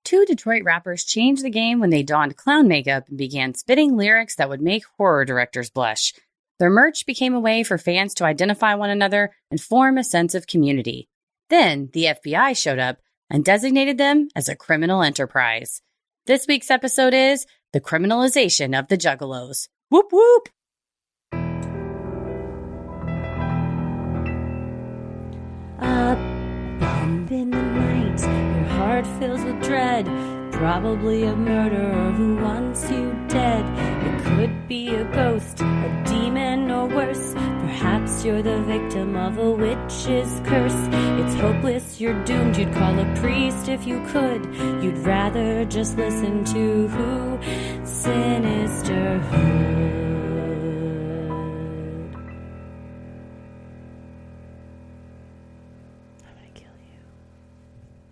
Two Detroit rappers changed the game when they donned clown makeup and began spitting lyrics that would make horror directors blush. Their merch became a way for fans to identify one another and form a sense of community. Then the FBI showed up and designated them as a criminal enterprise. This week's episode is The Criminalization of the Juggalos. Whoop whoop! A bump in the night, your heart fills with dread. Probably a murderer who wants you dead. It could be a ghost, a demon, or worse. Perhaps you're the victim of a witch's curse. It's hopeless, you're doomed. You'd call a priest if you could. You'd rather just listen to who? Sinisterhood.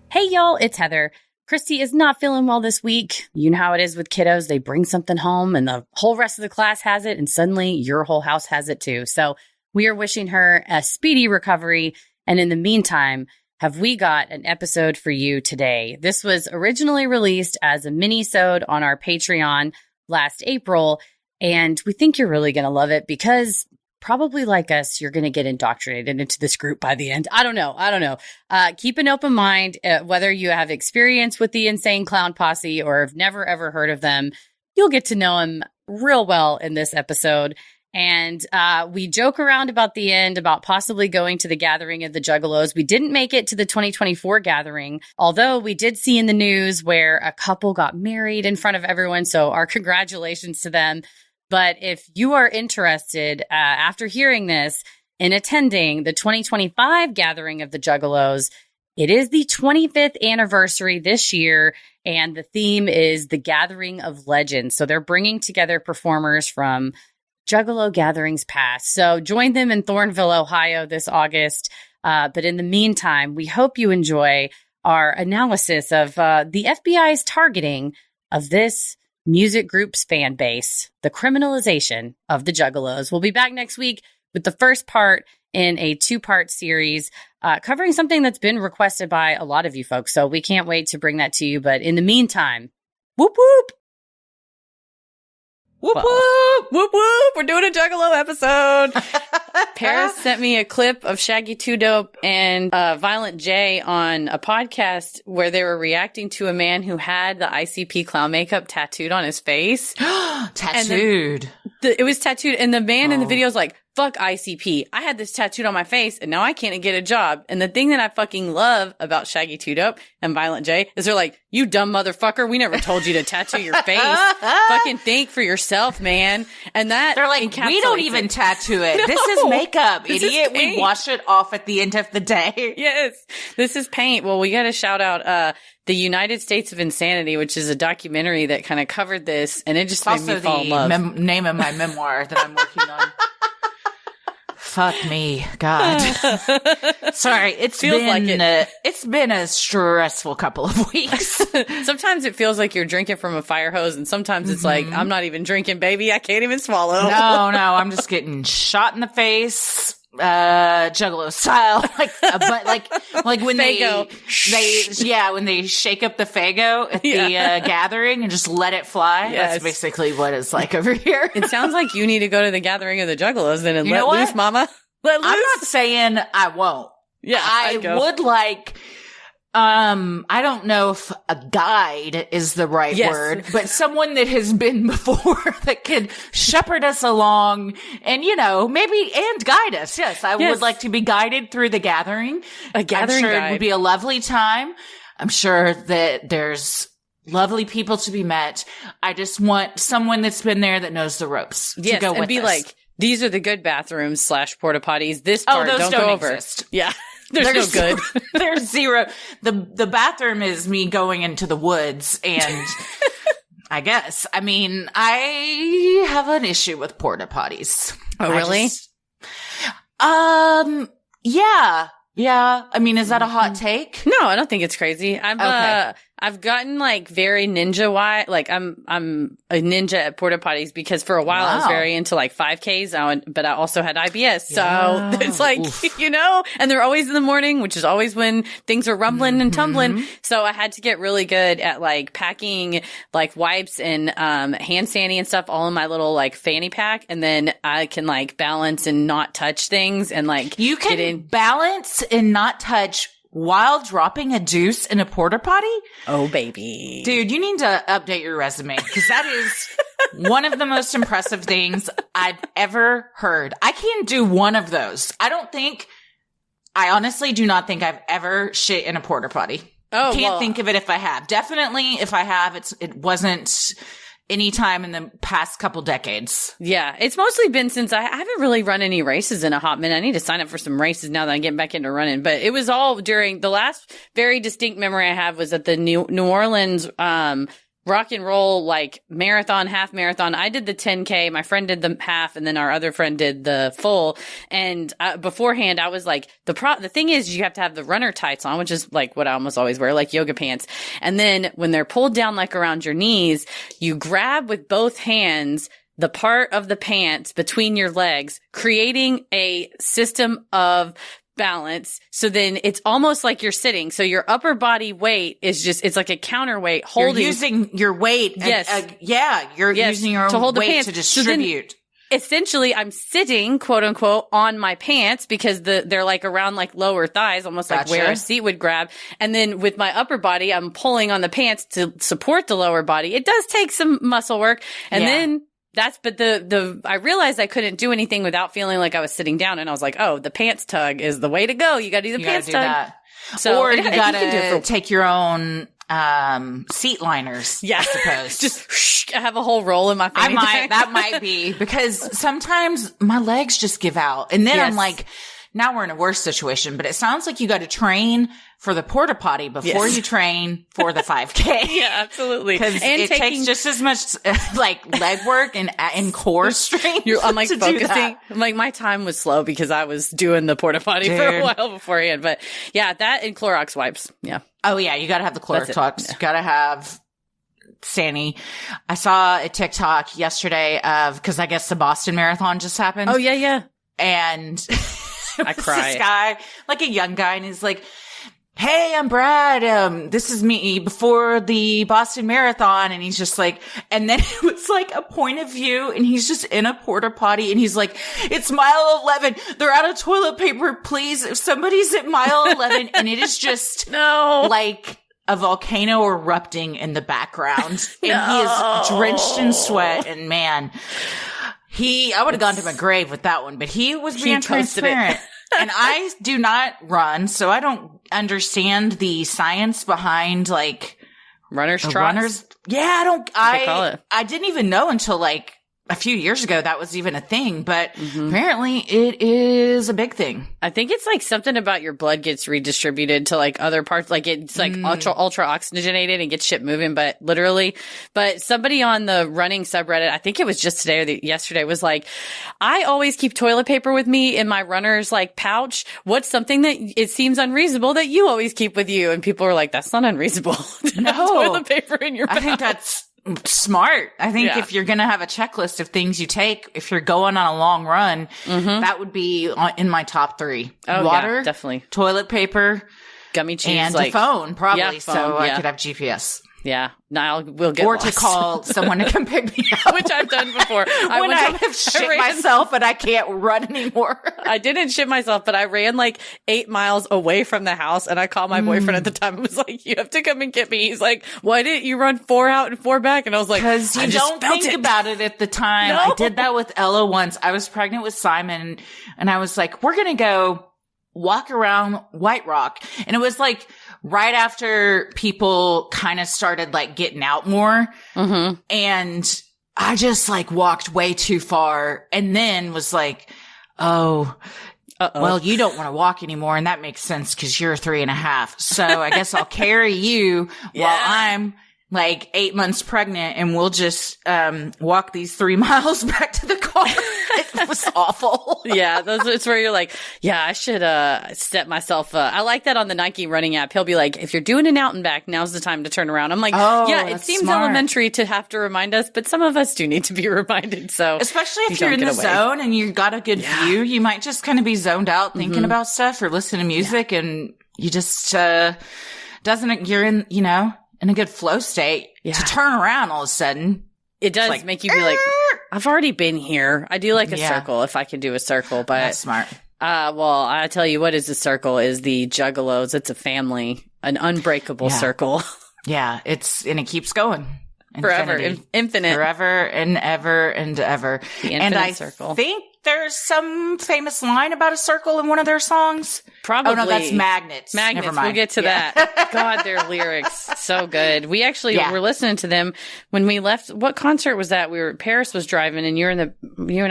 Hey y'all, it's Heather. Christy is not feeling well this week. You know how it is with kiddos. They bring something home and the whole rest of the class has it, and suddenly your whole house has it too. So we are wishing her a speedy recovery. And in the meantime, have we got an episode for you today? This was originally released as a mini-sode on our Patreon last April, and we think you're really going to love it because probably like us, you're going to get indoctrinated into this group by the end. I don't know. Keep an open mind, whether you have experience with the Insane Clown Posse or have never, ever heard of them. You'll get to know them real well in this episode. And we joke around about the end, about possibly going to the gathering of the Juggalos. We didn't make it to the 2024 gathering, although we did see in the news where a couple got married in front of everyone. So our congratulations to them. But if you are interested, after hearing this, in attending the 2025 gathering of the Juggalos, it is the 25th anniversary this year, and the theme is the Gathering of Legends. So they're bringing together performers from Juggalo gatherings past. So join them in Thornville, Ohio this August. But in the meantime, we hope you enjoy our analysis of the FBI's targeting of this music group's fan base, the criminalization of the Juggalos. We'll be back next week with the first part in a two-part series covering something that's been requested by a lot of you folks. So we can't wait to bring that to you. But in the meantime, whoop whoop! Whoop whoop! Whoop whoop! We're doing a Juggalo episode! Paris sent me a clip of Shaggy 2 Dope and Violent J on a podcast where they were reacting to a man who had the ICP clown makeup tattooed on his face. Tattooed. It was tattooed, and the man in the video is like, fuck ICP. I had this tattooed on my face, and now I can't get a job. And the thing that I fucking love about Shaggy 2 Dope and Violent J is they're like, you dumb motherfucker, we never told you to tattoo your face. Fucking think for yourself, man. And that they're like, we don't even tattoo it. No, this is makeup, idiot. We wash it off at the end of the day. Yes, this is paint. Well, we got to shout out The United States of Insanity, which is a documentary that kind of covered this, and it just made me fall in love. Also the name of my memoir that I'm working on. Fuck me, God. Sorry, it's been a stressful couple of weeks. Sometimes it feels like you're drinking from a fire hose, and sometimes it's like, I'm not even drinking, baby. I can't even swallow. No, I'm just getting shot in the face. Juggalo style, like when when they shake up the Fago at the gathering and just let it fly. Yes. That's basically what it's like over here. It sounds like you need to go to the gathering of the Juggalos then and let loose, mama. Let loose. I'm not saying I won't. Yeah, I would like. I don't know if a guide is the right word, but someone that has been before that could shepherd us along and, and guide us. Yes, I would like to be guided through the gathering. A gathering I'm sure guide. It would be a lovely time. I'm sure that there's lovely people to be met. I just want someone that's been there that knows the ropes to go with and be us. Like, these are the good bathrooms / porta potties. This part those don't go exist. Over. Yeah. There's no good. There's zero. The bathroom is me going into the woods, and I guess. I mean, I have an issue with porta potties. Oh, really? Yeah. I mean, is that a hot take? No, I don't think it's crazy. I I've gotten like very ninja like I'm a ninja at porta potties because for a while I was very into like 5Ks, but I also had IBS. So it's like, and they're always in the morning, which is always when things are rumbling and tumbling. So I had to get really good at like packing like wipes and hand sandy and stuff all in my little like fanny pack. And then I can like balance and not touch things and like you can balance and not touch while dropping a deuce in a porta potty? Oh, baby. Dude, you need to update your resume because that is one of the most impressive things I've ever heard. I can't do one of those. I honestly do not think I've ever shit in a porta potty. Oh, Can't think of it if I have. Definitely if I have, it wasn't any time in the past couple decades. Yeah, it's mostly been since I haven't really run any races in a hot minute. I need to sign up for some races now that I'm getting back into running. But it was all during the last very distinct memory I have was at the New Orleans rock and roll like marathon, half marathon. I did the 10K. My friend did the half, and then our other friend did the full. And beforehand, I was like, the thing is, you have to have the runner tights on, which is like what I almost always wear, like yoga pants. And then when they're pulled down like around your knees, you grab with both hands the part of the pants between your legs, creating a system of balance. So then it's almost like you're sitting. So your upper body weight is it's like a counterweight holding. You're using your weight. Yes. You're using your to hold weight the pants. to distribute. So essentially, I'm sitting, quote unquote, on my pants because they're like around like lower thighs, almost like where a seat would grab. And then with my upper body, I'm pulling on the pants to support the lower body. It does take some muscle work. And then I realized I couldn't do anything without feeling like I was sitting down, and I was like, oh, the pants tug is the way to go. You gotta do the pants tug. That. So, or you gotta take your own seat liners, I suppose. Just I have a whole roll in my fanny pack. That might be because sometimes my legs just give out. And then I'm like, now we're in a worse situation, but it sounds like you got to train for the porta potty before you train for the 5K. Yeah, absolutely. Because it takes just as much like leg work and core strength. I'm like focusing. I'm like my time was slow because I was doing the porta potty for a while beforehand. But yeah, that and Clorox wipes. Yeah. Oh yeah, you got to have the Clorox. You got to have Sandy. I saw a TikTok yesterday because I guess the Boston Marathon just happened. Oh yeah. And I cry. This guy, like a young guy, and he's like, hey, I'm Brad. This is me before the Boston Marathon. And he's just like, and then it was like a point of view and he's just in a porta potty and he's like, it's mile 11. They're out of toilet paper. Please. If somebody's at mile 11 and it is just like a volcano erupting in the background and he is drenched in sweat and man, I would have gone to my grave with that one, but he was being transparent. And I do not run, so I don't understand the science behind like runner's trots. Yeah, I didn't even know until like a few years ago that was even a thing, but apparently it is a big thing. I think it's like something about your blood gets redistributed to like other parts, like it's like ultra oxygenated and gets shit moving, but somebody on the running subreddit, I think it was just today or yesterday, was like, I always keep toilet paper with me in my runner's like pouch. What's something that it seems unreasonable that you always keep with you? And people are like, that's not unreasonable. To have toilet paper in your pouch. I think that's smart. I think if you're going to have a checklist of things you take, if you're going on a long run, that would be in my top 3. Oh, water, definitely. Toilet paper, gummy cheese, and a phone, probably. Yeah, phone, I could have GPS. Yeah. No, we'll get lost. To call someone to come pick me up. Which I've done before. I have shit myself and I can't run anymore. I didn't shit myself, but I ran like 8 miles away from the house and I called my boyfriend at the time and was like, you have to come and get me. He's like, why didn't you run 4 out and 4 back? And I was like, because you don't think about it at the time. No. I did that with Ella once. I was pregnant with Simon and I was like, we're going to go walk around White Rock. And it was like right after people kind of started like getting out more. And I just like walked way too far and then was like, well, you don't want to walk anymore. And that makes sense because you're 3.5. So I guess I'll carry you while I'm like 8 months pregnant and we'll just walk these 3 miles back to the car. It was awful. Yeah, it's where you're like, yeah, I should set myself I like that on the Nike running app. He'll be like, if you're doing an out and back, now's the time to turn around. I'm like, yeah, it seems smart. Elementary to have to remind us, but some of us do need to be reminded. So especially if you're in the zone and you got a good view, you might just kind of be zoned out thinking about stuff or listening to music and you just you're in, you know, in a good flow state to turn around all of a sudden. It does make you be like, I've already been here. I do like a circle if I can do a circle, but that's smart. Well, I tell you what is a circle is the Juggalos. It's a family, an unbreakable circle. Yeah, and it keeps going. Forever, infinite. Forever and ever and ever. The infinite and I circle. think there's some famous line about a circle in one of their songs. Probably. Oh, no, that's Magnets. Magnets. Never mind. We'll get to that. God, their lyrics. So good. We actually were listening to them when we left. What concert was that? Paris was driving and you and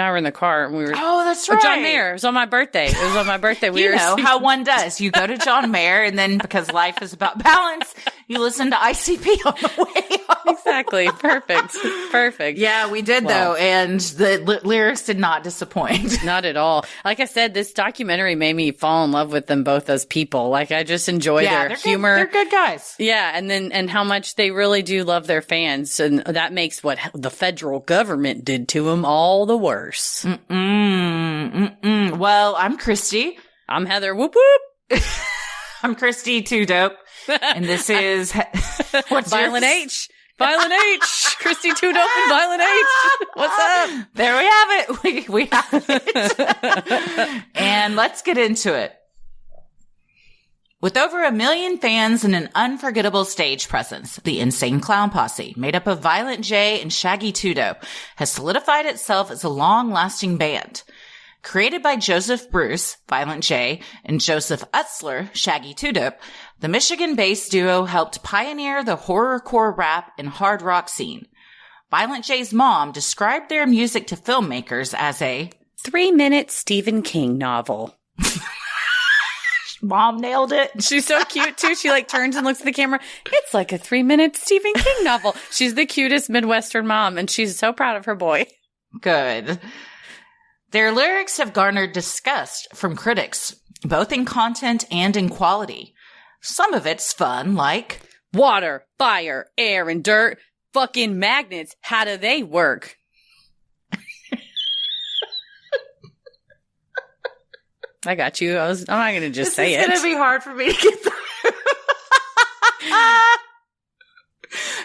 I were in the car. And we were. Oh, that's right. John Mayer. It was on my birthday. You know how one does. You go to John Mayer and then because life is about balance, you listen to ICP on the way home. Exactly. Perfect. Yeah, we did though. And the lyrics did not disappoint. Not at all. Like I said, this documentary made me fall in love with them both as people. Like I just enjoy their humor. They're good guys. Yeah. And how much they really do love their fans. And that makes what the federal government did to them all the worse. Well, I'm Christy. I'm Heather. Whoop whoop. I'm Christy Too Dope. And this is what's Violent H. Violent H. Christy Too Dope and Violent H. What's up? There we have it. We have it. And let's get into it. With over 1 million fans and an unforgettable stage presence, the Insane Clown Posse, made up of Violent J and Shaggy Two Dope, has solidified itself as a long-lasting band. Created by Joseph Bruce, Violent J, and Joseph Utzler, Shaggy Two Dope, the Michigan-based duo helped pioneer the horrorcore rap and hard rock scene. Violent J's mom described their music to filmmakers as a 3-minute Stephen King novel. Mom nailed it. She's so cute too. She like turns and looks at the camera. It's like a 3-minute Stephen King novel. She's the cutest Midwestern mom and she's so proud of her boy. Good. Their lyrics have garnered disgust from critics, both in content and in quality. Some of it's fun, like water, fire, air, and dirt. Fucking magnets. How do they work? I got you. I'm not going to just say it. It's going to be hard for me to get through.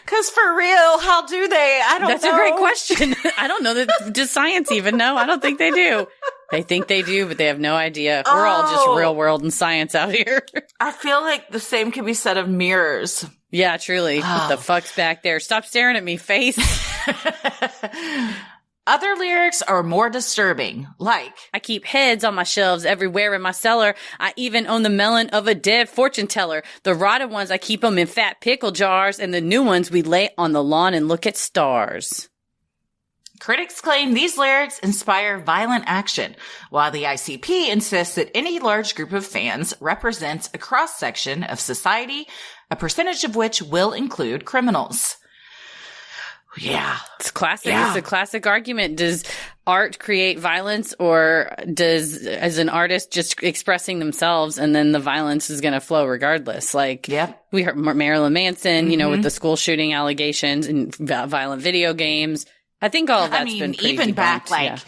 Because for real, how do they? I don't know. That's a great question. I don't know that. Does science even know? I don't think they do. They think they do, but they have no idea. We're all just real world and science out here. I feel like the same can be said of mirrors. Yeah, truly. What the fuck's back there? Stop staring at me, face. Other lyrics are more disturbing, like, I keep heads on my shelves everywhere in my cellar. I even own the melon of a dead fortune teller. The rotted ones, I keep them in fat pickle jars, and the new ones we lay on the lawn and look at stars. Critics claim these lyrics inspire violent action, while the ICP insists that any large group of fans represents a cross-section of society, a percentage of which will include criminals. Yeah. It's classic. Yeah. It's a classic argument. Does art create violence or as an artist just expressing themselves and then the violence is going to flow regardless? Like, we heard Marilyn Manson, you know, with the school shooting allegations and violent video games. I think all of that's been pretty even debunked. Back like,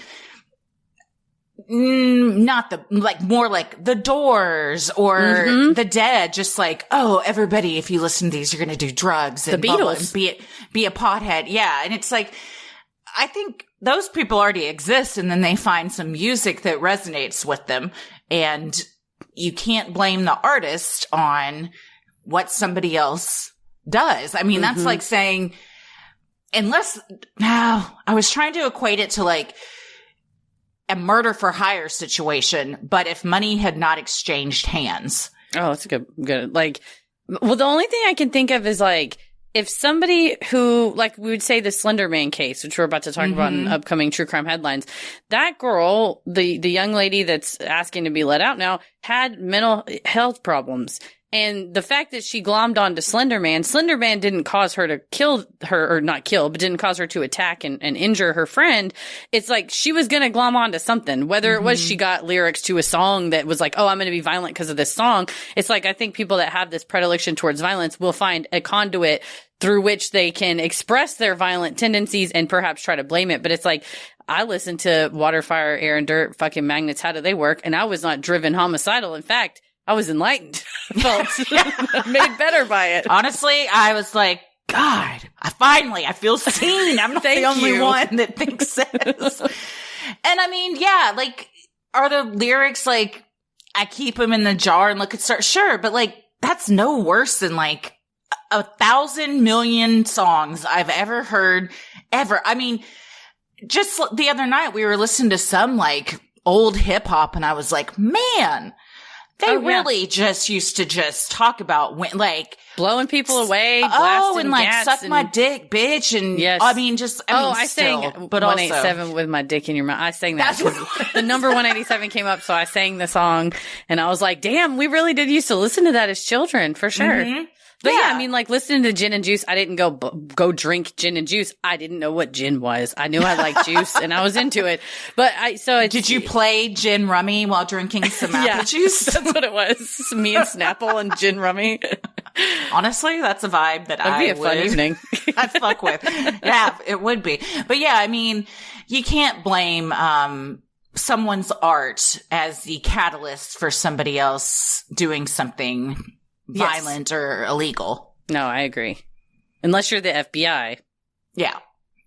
not the, like more like the Doors or the Dead, just like, oh, everybody, if you listen to these, you're going to do drugs and the Beatles, and be a pothead. Yeah. And it's like, I think those people already exist and then they find some music that resonates with them. And you can't blame the artist on what somebody else does. I mean, that's like saying, I was trying to equate it to like a murder for hire situation, but if money had not exchanged hands. Oh, that's a good, like, well, the only thing I can think of is like, if somebody who, like we would say the Slender Man case, which we're about to talk about in upcoming true crime headlines, that girl, the young lady that's asking to be let out now, had mental health problems. And the fact that she glommed onto Slender Man didn't cause her to kill her, or not kill, but didn't cause her to attack and injure her friend. It's like she was going to glom onto something, whether it was she got lyrics to a song that was like, oh, I'm going to be violent because of this song. It's like, I think people that have this predilection towards violence will find a conduit through which they can express their violent tendencies and perhaps try to blame it. But it's like, I listened to Water, Fire, Air, and Dirt, fucking magnets. How do they work? And I was not driven homicidal. In fact, I was enlightened. Felt made better by it. Honestly, I was like, God, I feel seen. I'm not the only one that thinks this. And I mean, yeah, like, are the lyrics like, I keep them in the jar and look at stars? Sure, but like, that's no worse than like 1,000 million songs I've ever heard ever. I mean, just the other night we were listening to some like old hip hop and I was like, man, they really just used to just talk about like blowing people away. And like suck my dick, bitch. And yes. I mean, just, I sang 187 with my dick in your mouth. I sang that. The number 187 came up. So I sang the song and I was like, damn, we really did used to listen to that as children for sure. Mm-hmm. But yeah, I mean, like listening to Gin and Juice, I didn't go drink gin and juice. I didn't know what gin was. I knew I liked juice and I was into it. But did you play gin rummy while drinking some apple juice? That's what it was. Me and Snapple and gin rummy. Honestly, that's a vibe that That'd be a fun evening. I'd fuck with. Yeah, it would be. But yeah, I mean, you can't blame, someone's art as the catalyst for somebody else doing something violent or illegal. No, I agree. Unless you're the FBI. Yeah.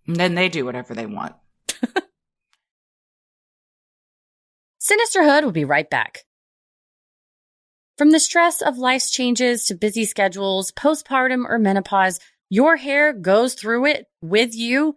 And then they do whatever they want. Sinisterhood will be right back. From the stress of life's changes to busy schedules, postpartum or menopause, your hair goes through it with you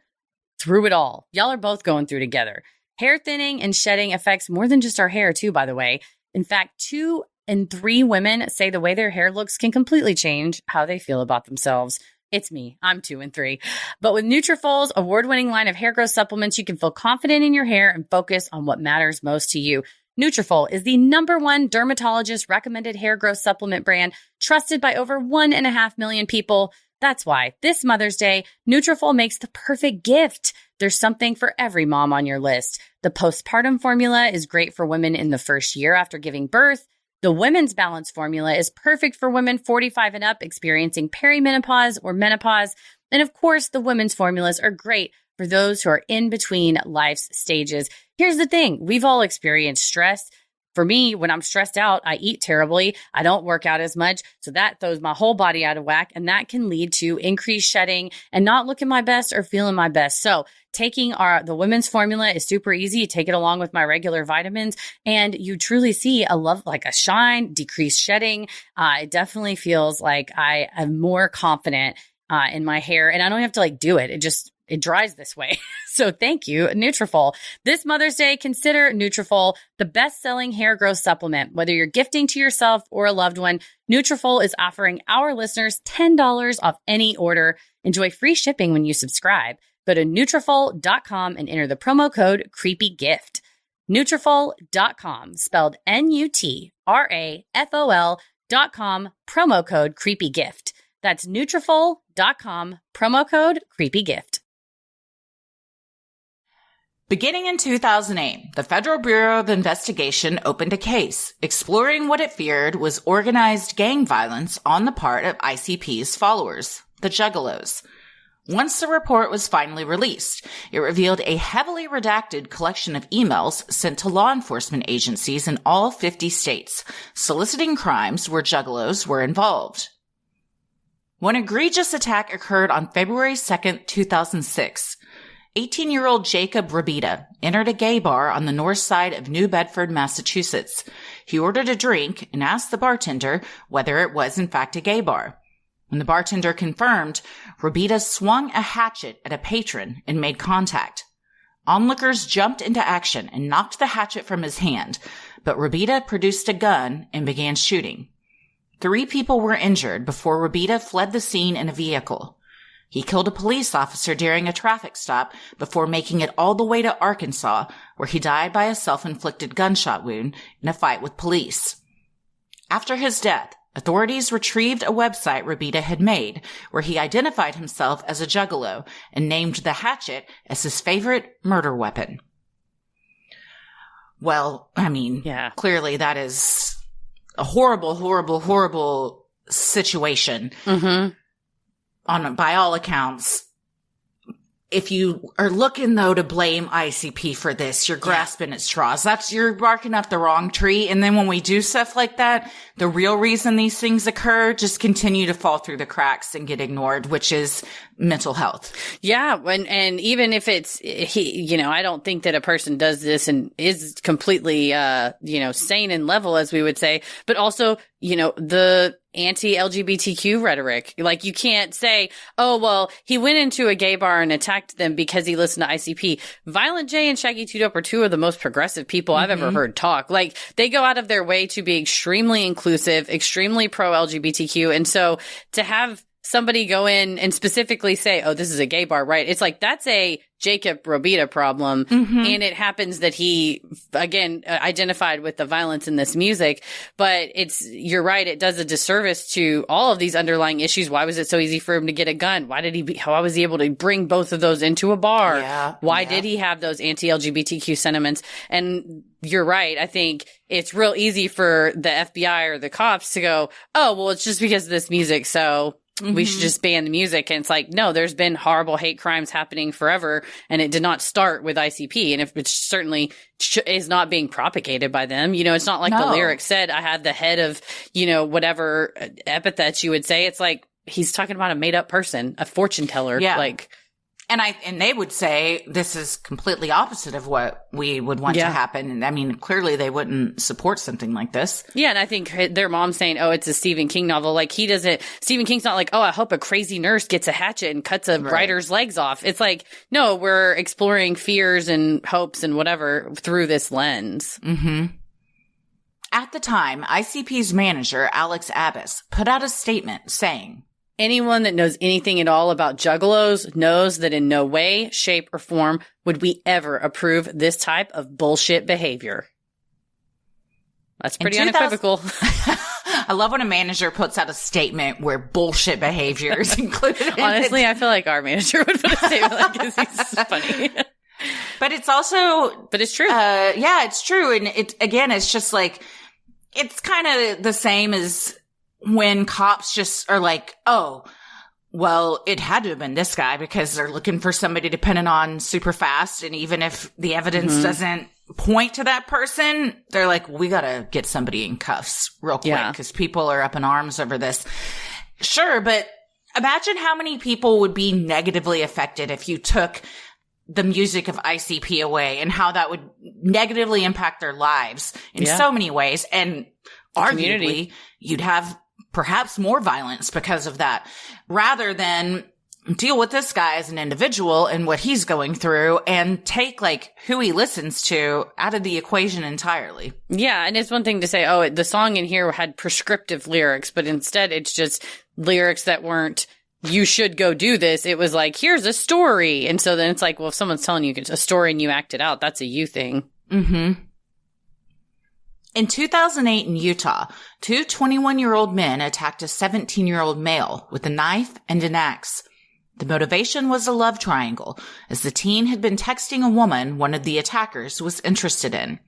through it all. Y'all are both going through together. Hair thinning and shedding affects more than just our hair too, by the way. In fact, 2 in 3 women say the way their hair looks can completely change how they feel about themselves. It's me. I'm 2 in 3. But with Nutrafol's award-winning line of hair growth supplements, you can feel confident in your hair and focus on what matters most to you. Nutrafol is the #1 dermatologist-recommended hair growth supplement brand, trusted by over 1.5 million people. That's why this Mother's Day, Nutrafol makes the perfect gift. There's something for every mom on your list. The postpartum formula is great for women in the first year after giving birth. The Women's Balance formula is perfect for women 45 and up experiencing perimenopause or menopause. And of course, the women's formulas are great for those who are in between life's stages. Here's the thing. We've all experienced stress. For me, when I'm stressed out, I eat terribly. I don't work out as much. So that throws my whole body out of whack. And that can lead to increased shedding and not looking my best or feeling my best. So taking the women's formula is super easy. You take it along with my regular vitamins and you truly see a shine, decreased shedding. It definitely feels like I am more confident in my hair and I don't have to do it. It dries this way. So thank you, Nutrafol. This Mother's Day, consider Nutrafol the best-selling hair growth supplement. Whether you're gifting to yourself or a loved one, Nutrafol is offering our listeners $10 off any order. Enjoy free shipping when you subscribe. Go to Nutrafol.com and enter the promo code CREEPYGIFT. Nutrafol.com, spelled Nutrafol.com, promo code CREEPYGIFT. That's Nutrafol.com, promo code CREEPYGIFT. Beginning in 2008, the Federal Bureau of Investigation opened a case exploring what it feared was organized gang violence on the part of ICP's followers, the Juggalos. Once the report was finally released, it revealed a heavily redacted collection of emails sent to law enforcement agencies in all 50 states, soliciting crimes where Juggalos were involved. One egregious attack occurred on February 2nd, 2006. 18-year-old Jacob Robita entered a gay bar on the north side of New Bedford, Massachusetts. He ordered a drink and asked the bartender whether it was in fact a gay bar. When the bartender confirmed, Robita swung a hatchet at a patron and made contact. Onlookers jumped into action and knocked the hatchet from his hand, but Robita produced a gun and began shooting. 3 people were injured before Robita fled the scene in a vehicle. He killed a police officer during a traffic stop before making it all the way to Arkansas, where he died by a self-inflicted gunshot wound in a fight with police. After his death, authorities retrieved a website Robita had made where he identified himself as a juggalo and named the hatchet as his favorite murder weapon. Well, I mean, clearly that is a horrible, horrible, horrible situation. By all accounts. If you are looking, though, to blame ICP for this, you're grasping at straws. You're barking up the wrong tree. And then when we do stuff like that, the real reason these things occur just continue to fall through the cracks and get ignored, which is mental health. Yeah. And even if it's, I don't think that a person does this and is completely, sane and level, as we would say, but also, the anti-LGBTQ rhetoric. Like, you can't say, oh, well, he went into a gay bar and attacked them because he listened to ICP. Violent J and Shaggy 2 Dope are two of the most progressive people I've ever heard talk. Like, they go out of their way to be extremely inclusive, extremely pro-LGBTQ. And so to have somebody go in and specifically say, oh, this is a gay bar, right? It's like, that's a Jacob Robita problem. And it happens that he, again, identified with the violence in this music. But you're right, it does a disservice to all of these underlying issues. Why was it so easy for him to get a gun? Why was he able to bring both of those into a bar? Why did he have those anti-LGBTQ sentiments? And you're right. I think it's real easy for the FBI or the cops to go, oh, well, it's just because of this music. So we should just ban the music. And it's like, no, there's been horrible hate crimes happening forever. And it did not start with ICP. And if it certainly is not being propagated by them, it's not like the lyric said, I had the head of, whatever epithets you would say. It's like, he's talking about a made up person, a fortune teller. Yeah. And they would say this is completely opposite of what we would want to happen. And I mean, clearly they wouldn't support something like this. Yeah. And I think their mom's saying, oh, it's a Stephen King novel. Like, Stephen King's not like, oh, I hope a crazy nurse gets a hatchet and cuts a writer's legs off. It's like, no, we're exploring fears and hopes and whatever through this lens. At the time, ICP's manager, Alex Abbas, put out a statement saying, anyone that knows anything at all about Juggalos knows that in no way, shape, or form would we ever approve this type of bullshit behavior. That's pretty unequivocal. I love when a manager puts out a statement where bullshit behavior is included. Honestly, I feel like our manager would put a statement like this. He's funny. But it's also... But it's true. Yeah, it's true. And it's just like... It's kind of the same as... when cops just are like, oh, well, it had to have been this guy because they're looking for somebody to pin it on super fast. And even if the evidence doesn't point to that person, they're like, we got to get somebody in cuffs real quick because people are up in arms over this. Sure, but imagine how many people would be negatively affected if you took the music of ICP away and how that would negatively impact their lives in so many ways. And arguably, you'd have perhaps more violence because of that, rather than deal with this guy as an individual and what he's going through and take like who he listens to out of the equation entirely. Yeah. And it's one thing to say, oh, the song in here had prescriptive lyrics, but instead it's just lyrics that weren't, you should go do this. It was like, here's a story. And so then it's like, well, if someone's telling you a story and you act it out, that's a you thing. In 2008 in Utah, two 21-year-old men attacked a 17-year-old male with a knife and an axe. The motivation was a love triangle, as the teen had been texting a woman one of the attackers was interested in.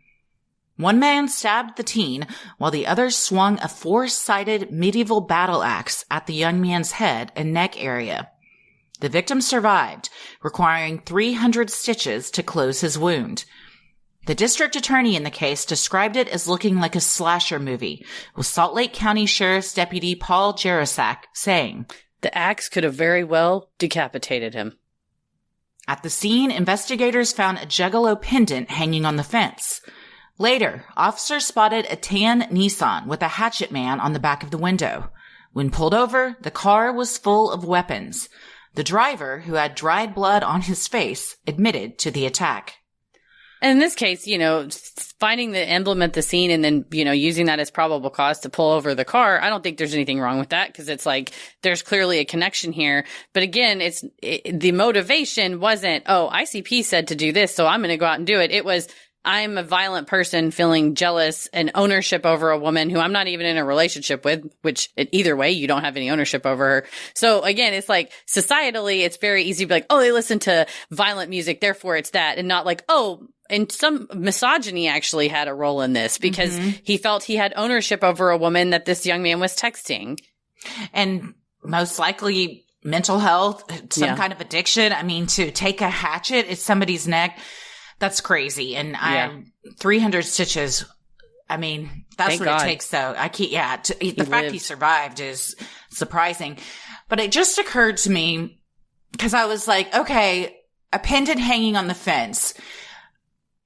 One man stabbed the teen, while the other swung a four-sided medieval battle axe at the young man's head and neck area. The victim survived, requiring 300 stitches to close his wound. The district attorney in the case described it as looking like a slasher movie, with Salt Lake County Sheriff's Deputy Paul Jarasak saying, the axe could have very well decapitated him. At the scene, investigators found a Juggalo pendant hanging on the fence. Later, officers spotted a tan Nissan with a hatchet man on the back of the window. When pulled over, the car was full of weapons. The driver, who had dried blood on his face, admitted to the attack. And in this case, finding the emblem at the scene and then, using that as probable cause to pull over the car, I don't think there's anything wrong with that because it's like there's clearly a connection here. But again, the motivation wasn't, oh, ICP said to do this, so I'm going to go out and do it. It was, I'm a violent person feeling jealous and ownership over a woman who I'm not even in a relationship with, which either way, you don't have any ownership over her. So again, it's like societally, it's very easy to be like, oh, they listen to violent music, therefore it's that, and not like, oh, and some misogyny actually had a role in this because he felt he had ownership over a woman that this young man was texting. And most likely mental health, some kind of addiction. I mean, to take a hatchet at somebody's neck, that's crazy. And 300 stitches, I mean, that's Thank what God. It takes though. The fact he survived is surprising. But it just occurred to me because I was like, okay, a pendant hanging on the fence.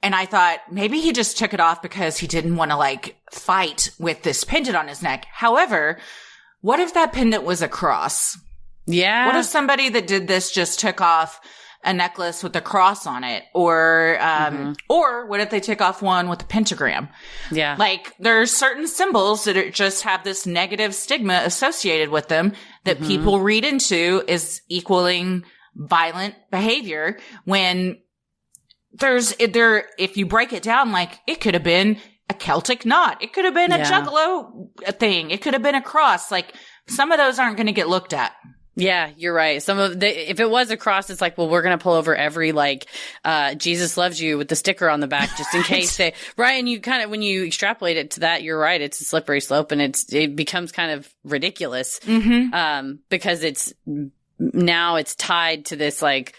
And I thought maybe he just took it off because he didn't want to like fight with this pendant on his neck. However, what if that pendant was a cross? Yeah. What if somebody that did this just took off a necklace with a cross on it? Or what if they took off one with a pentagram? Yeah. Like there's certain symbols that just have this negative stigma associated with them that people read into as equaling violent behavior when if you break it down, like it could have been a Celtic knot. It could have been a Juggalo thing. It could have been a cross. Like some of those aren't going to get looked at. Yeah, you're right. If it was a cross, it's like, well, we're going to pull over every Jesus loves you with the sticker on the back just in case and you kind of, when you extrapolate it to that, you're right. It's a slippery slope and it becomes kind of ridiculous. Because it's tied to this like,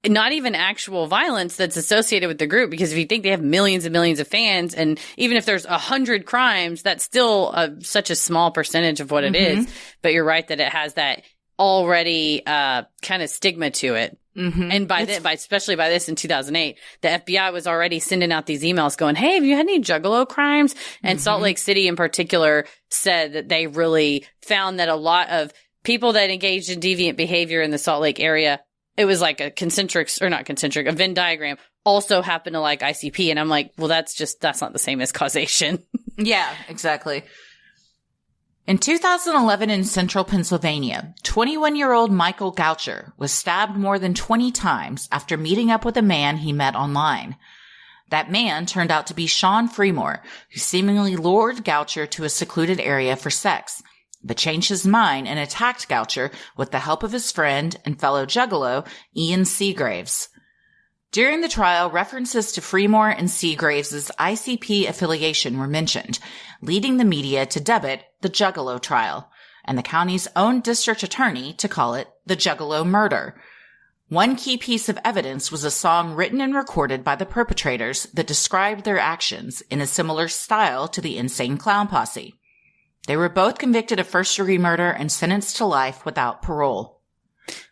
not even actual violence that's associated with the group, because if you think they have millions and millions of fans, and even if there's 100 crimes, that's still such a small percentage of what it is. But you're right that it has that already kind of stigma to it. And especially by this in 2008, the FBI was already sending out these emails going, hey, have you had any Juggalo crimes? And Salt Lake City in particular said that they really found that a lot of people that engaged in deviant behavior in the Salt Lake area, it was like a a Venn diagram, also happened to like ICP. And I'm like, well, that's not the same as causation. Yeah, exactly. In 2011 in central Pennsylvania, 21-year-old Michael Goucher was stabbed more than 20 times after meeting up with a man he met online. That man turned out to be Sean Fremore, who seemingly lured Goucher to a secluded area for sex, but changed his mind and attacked Goucher with the help of his friend and fellow Juggalo, Ian Seagraves. During the trial, references to Fremore and Seagraves' ICP affiliation were mentioned, leading the media to dub it the Juggalo trial, and the county's own district attorney to call it the Juggalo murder. One key piece of evidence was a song written and recorded by the perpetrators that described their actions in a similar style to the Insane Clown Posse. They were both convicted of first-degree murder and sentenced to life without parole.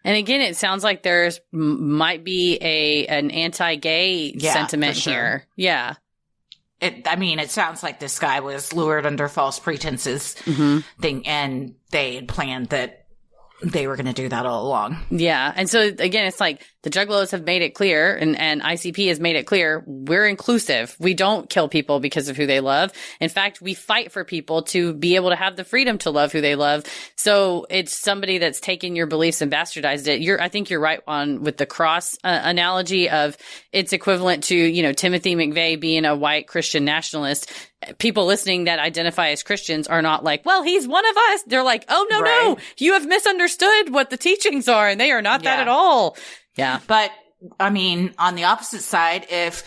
And again, it sounds like there's might be an anti-gay sentiment here. Yeah. It sounds like this guy was lured under false pretenses and they had planned that they were going to do that all along. Yeah. And so again, it's like the Juggalos have made it clear and ICP has made it clear we're inclusive. We don't kill people because of who they love. In fact, we fight for people to be able to have the freedom to love who they love. So it's somebody that's taken your beliefs and bastardized it. I think you're right on with the cross analogy of it's equivalent to, Timothy McVeigh being a white Christian nationalist. People listening that identify as Christians are not like, well, he's one of us. They're like, oh, no, you have misunderstood what the teachings are, and they are not that at all. Yeah. But, on the opposite side, if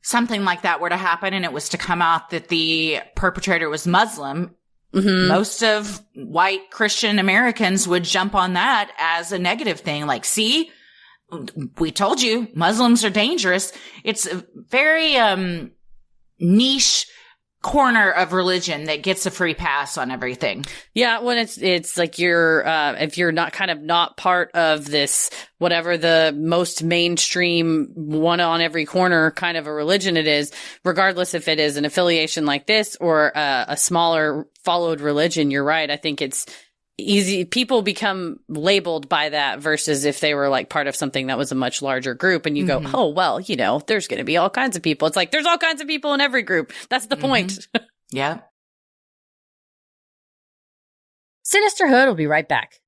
something like that were to happen and it was to come out that the perpetrator was Muslim, most of white Christian Americans would jump on that as a negative thing. Like, see, we told you Muslims are dangerous. It's a very niche corner of religion that gets a free pass on everything. Yeah, when it's like you're if you're not part of this whatever the most mainstream one on every corner kind of a religion it is, regardless if it is an affiliation like this or a smaller followed religion, you're right. I think it's easy. People become labeled by that versus if they were like part of something that was a much larger group and you go, oh, well, there's going to be all kinds of people. It's like, there's all kinds of people in every group. That's the point. Yeah. Sinisterhood will be right back.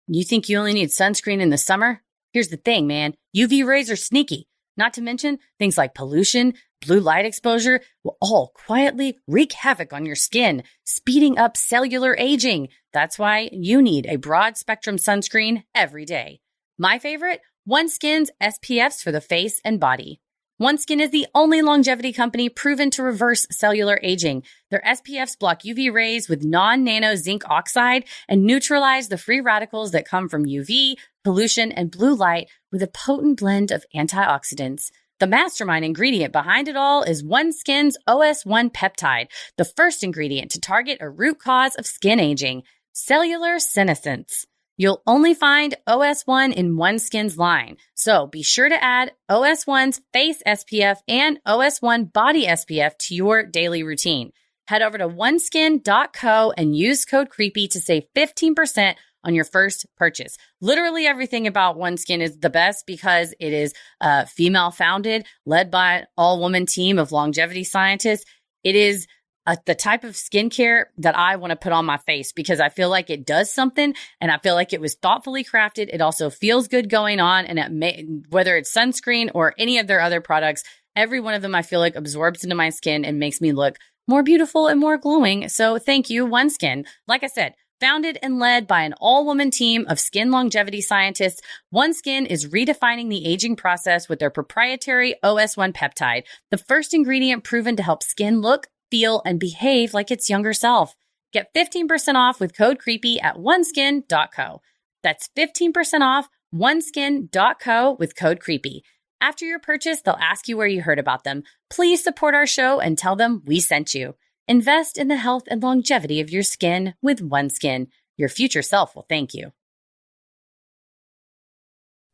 You think you only need sunscreen in the summer? Here's the thing, man. UV rays are sneaky. Not to mention things like pollution, blue light exposure will all quietly wreak havoc on your skin, speeding up cellular aging. That's why you need a broad spectrum sunscreen every day. My favorite, OneSkin's SPFs for the face and body. OneSkin is the only longevity company proven to reverse cellular aging. Their SPFs block UV rays with non-nano zinc oxide and neutralize the free radicals that come from UV, pollution, and blue light with a potent blend of antioxidants. The mastermind ingredient behind it all is OneSkin's OS1 peptide, the first ingredient to target a root cause of skin aging, cellular senescence. You'll only find OS1 in OneSkin's line, so be sure to add OS1's face SPF and OS1 body SPF to your daily routine. Head over to oneskin.co and use code CREEPY to save 15% on your first purchase. Literally everything about OneSkin is the best because it is female founded, led by an all-woman team of longevity scientists. It is the type of skincare that I want to put on my face because I feel like it does something and I feel like it was thoughtfully crafted. It also feels good going on, and whether it's sunscreen or any of their other products, every one of them I feel like absorbs into my skin and makes me look more beautiful and more glowing. So thank you, OneSkin. Like I said, founded and led by an all-woman team of skin longevity scientists, OneSkin is redefining the aging process with their proprietary OS1 peptide, the first ingredient proven to help skin look, feel, and behave like its younger self. Get 15% off with code CREEPY at oneskin.co. That's 15% off oneskin.co with code CREEPY. After your purchase, they'll ask you where you heard about them. Please support our show and tell them we sent you. Invest in the health and longevity of your skin with OneSkin. Your future self will thank you.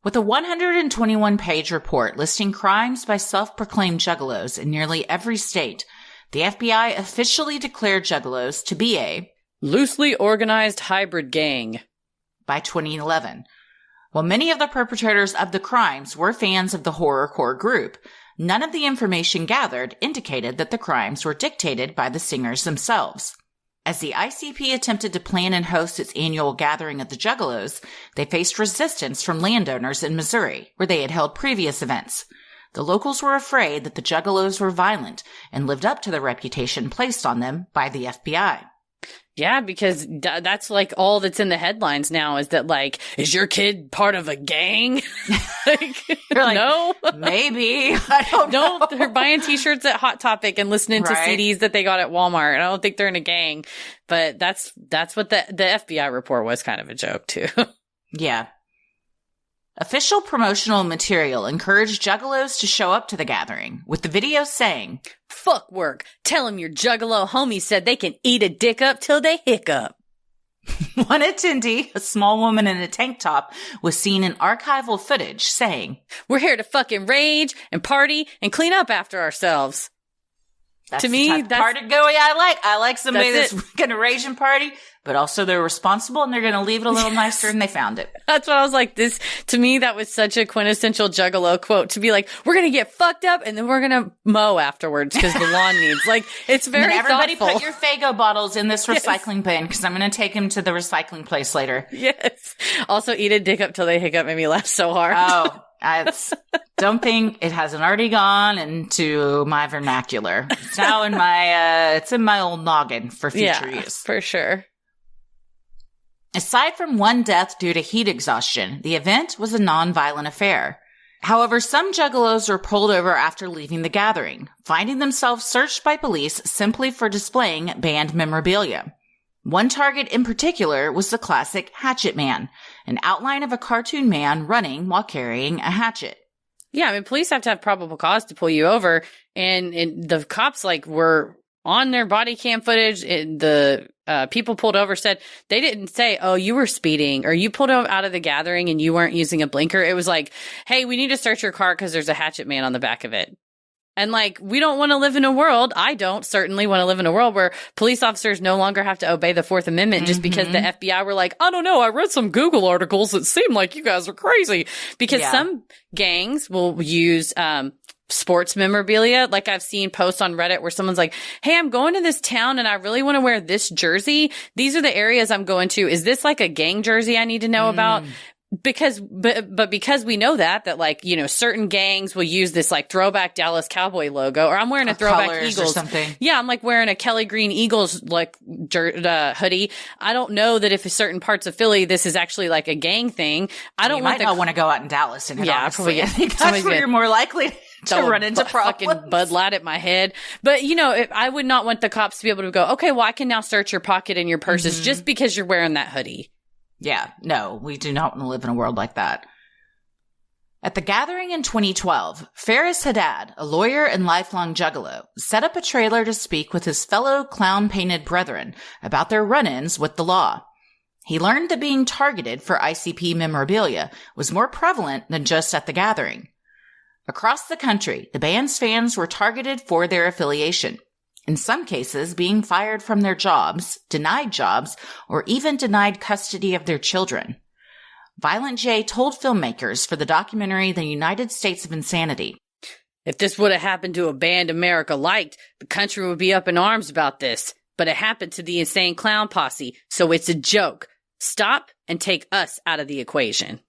With a 121-page report listing crimes by self-proclaimed juggalos in nearly every state, the FBI officially declared Juggalos to be a loosely organized hybrid gang by 2011. While many of the perpetrators of the crimes were fans of the horrorcore group, none of the information gathered indicated that the crimes were dictated by the singers themselves. As the ICP attempted to plan and host its annual gathering of the Juggalos, they faced resistance from landowners in Missouri, where they had held previous events. The locals were afraid that the Juggalos were violent and lived up to the reputation placed on them by the FBI. Yeah, because that's like all that's in the headlines now is that like, is your kid part of a gang? You're like, no, maybe. I don't know. No, they're buying t-shirts at Hot Topic and listening to CDs that they got at Walmart. I don't think they're in a gang, but that's what the FBI report was kind of a joke too. Yeah. Official promotional material encouraged Juggalos to show up to the gathering, with the video saying, "Fuck work. Tell them your Juggalo homie said they can eat a dick up till they hiccup." One attendee, a small woman in a tank top, was seen in archival footage saying, "We're here to fucking rage and party and clean up after ourselves." That's to me, that's part of going I like somebody that's going to rage and party, but also they're responsible and they're going to leave it a little nicer, and they found it. That's what I was like. To me, that was such a quintessential Juggalo quote to be like, we're going to get fucked up and then we're going to mow afterwards because the lawn needs, like, it's very everybody thoughtful. Put your Faygo bottles in this recycling bin because I'm going to take them to the recycling place later. Yes. Also, eat a dick up till they hiccup made me laugh so hard. Oh, I don't think it hasn't already gone into my vernacular. It's now in my, it's in my old noggin for future use. For sure. Aside from one death due to heat exhaustion, the event was a non-violent affair. However, some Juggalos were pulled over after leaving the gathering, finding themselves searched by police simply for displaying band memorabilia. One target in particular was the classic Hatchet Man, an outline of a cartoon man running while carrying a hatchet. Yeah, I mean, police have to have probable cause to pull you over, and the cops were on their body cam footage. The people pulled over said they didn't say, "Oh, you were speeding," or "You pulled out of the gathering and you weren't using a blinker." It was like, "Hey, we need to search your car because there's a hatchet man on the back of it." And we don't want to live in a world, I don't certainly want to live in a world where police officers no longer have to obey the Fourth Amendment just because the FBI were like, "I don't know, I read some Google articles that seem like you guys are crazy." Because some gangs will use sports memorabilia. Like I've seen posts on Reddit where someone's like, "Hey, I'm going to this town and I really want to wear this jersey. These are the areas I'm going to. Is this like a gang jersey I need to know about?" because we know that like, you know, certain gangs will use this like throwback Dallas Cowboy logo, or I'm wearing a throwback Eagles or something. Yeah, I'm like wearing a Kelly Green Eagles like hoodie. I don't know that if certain parts of Philly this is actually like a gang thing. I don't want not want to go out in Dallas and honestly. I think that's where you're more likely to run into problems. Fucking Bud Light at my head. But you know, I would not want the cops to be able to go, okay, well I can now search your pocket and your purses just because you're wearing that hoodie. Yeah, no, we do not want to live in a world like that. At the gathering in 2012, Ferris Haddad, a lawyer and lifelong juggalo, set up a trailer to speak with his fellow clown-painted brethren about their run-ins with the law. He learned that being targeted for ICP memorabilia was more prevalent than just at the gathering. Across the country, the band's fans were targeted for their affiliation, in some cases being fired from their jobs, or even denied custody of their children. Violent J told filmmakers for the documentary The United States of Insanity, "If this would have happened to a band America liked, the country would be up in arms about this. But it happened to the Insane Clown Posse, so it's a joke. Stop and take us out of the equation."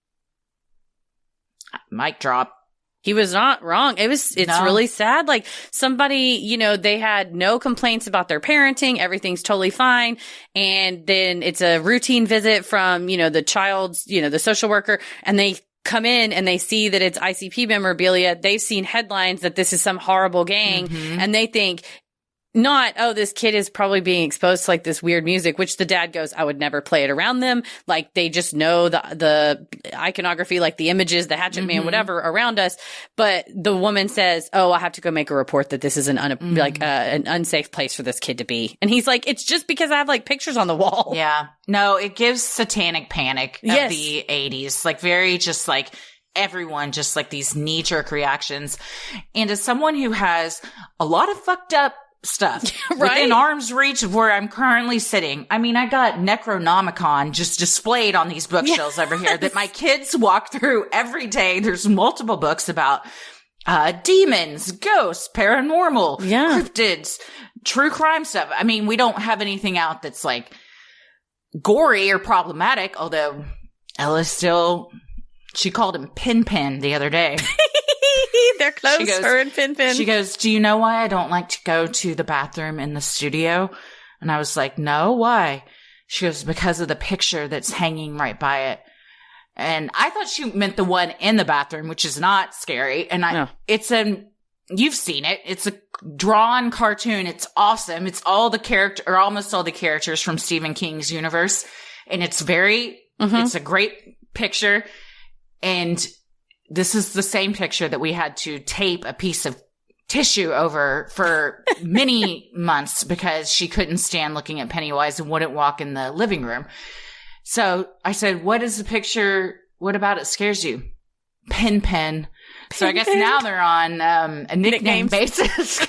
Mic drop. He was not wrong. It's really sad. Like somebody, you know, they had no complaints about their parenting. Everything's totally fine. And then it's a routine visit from, you know, the child's, you know, the social worker, and they come in and they see that it's ICP memorabilia. They've seen headlines that this is some horrible gang, and they think not, oh, this kid is probably being exposed to like this weird music, which the dad goes, I would never play it around them. Like they just know the iconography, like the images, the Hatchet Man, whatever around us. But the woman says, oh, I have to go make a report that this is an unsafe place for this kid to be. And he's like, it's just because I have like pictures on the wall. Yeah. No, it gives Satanic Panic of the 80s. Like very just like everyone just like these knee-jerk reactions. And as someone who has a lot of fucked up stuff within arm's reach of where I'm currently sitting. I mean, I got Necronomicon just displayed on these bookshelves over here that my kids walk through every day. There's multiple books about demons, ghosts, paranormal, cryptids, true crime stuff. I mean, we don't have anything out that's like gory or problematic, although Ella she called him Pin the other day. They're close, her and Pin. She goes, do you know why I don't like to go to the bathroom in the studio? And I was like, no, why? She goes, because of the picture that's hanging right by it. And I thought she meant the one in the bathroom, which is not scary. And you've seen it. It's a drawn cartoon. It's awesome. It's almost all the characters from Stephen King's universe. And it's it's a great picture. And this is the same picture that we had to tape a piece of tissue over for many months because she couldn't stand looking at Pennywise and wouldn't walk in the living room. So I said, what is the picture? What about it scares you? Pin. So I guess now they're on a nickname basis.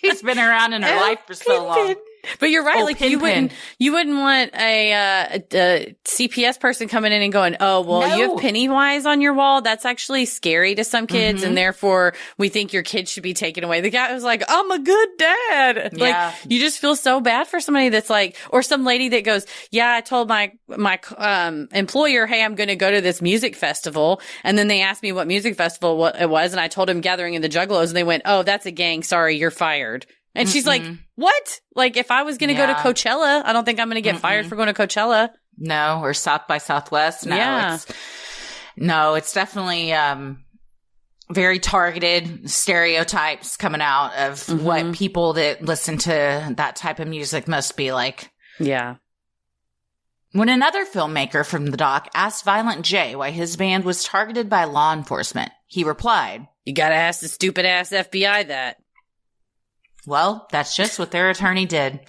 He's been around in her life for so long. But you're right. Like you wouldn't want a CPS person coming in and going, oh, well, you have Pennywise on your wall. That's actually scary to some kids. And therefore we think your kid should be taken away. The guy was like, I'm a good dad. Yeah. Like you just feel so bad for somebody that's like, or some lady that goes, yeah, I told my employer, hey, I'm going to go to this music festival. And then they asked me what music festival it was. And I told them Gathering of the Juggalos. And they went, oh, that's a gang. Sorry, you're fired. And she's like, what? Like, if I was going to go to Coachella, I don't think I'm going to get fired for going to Coachella. No, or South by Southwest. No, it's definitely very targeted stereotypes coming out of what people that listen to that type of music must be like. Yeah. When another filmmaker from the doc asked Violent J why his band was targeted by law enforcement, he replied, you got to ask the stupid ass FBI that. Well, that's just what their attorney did.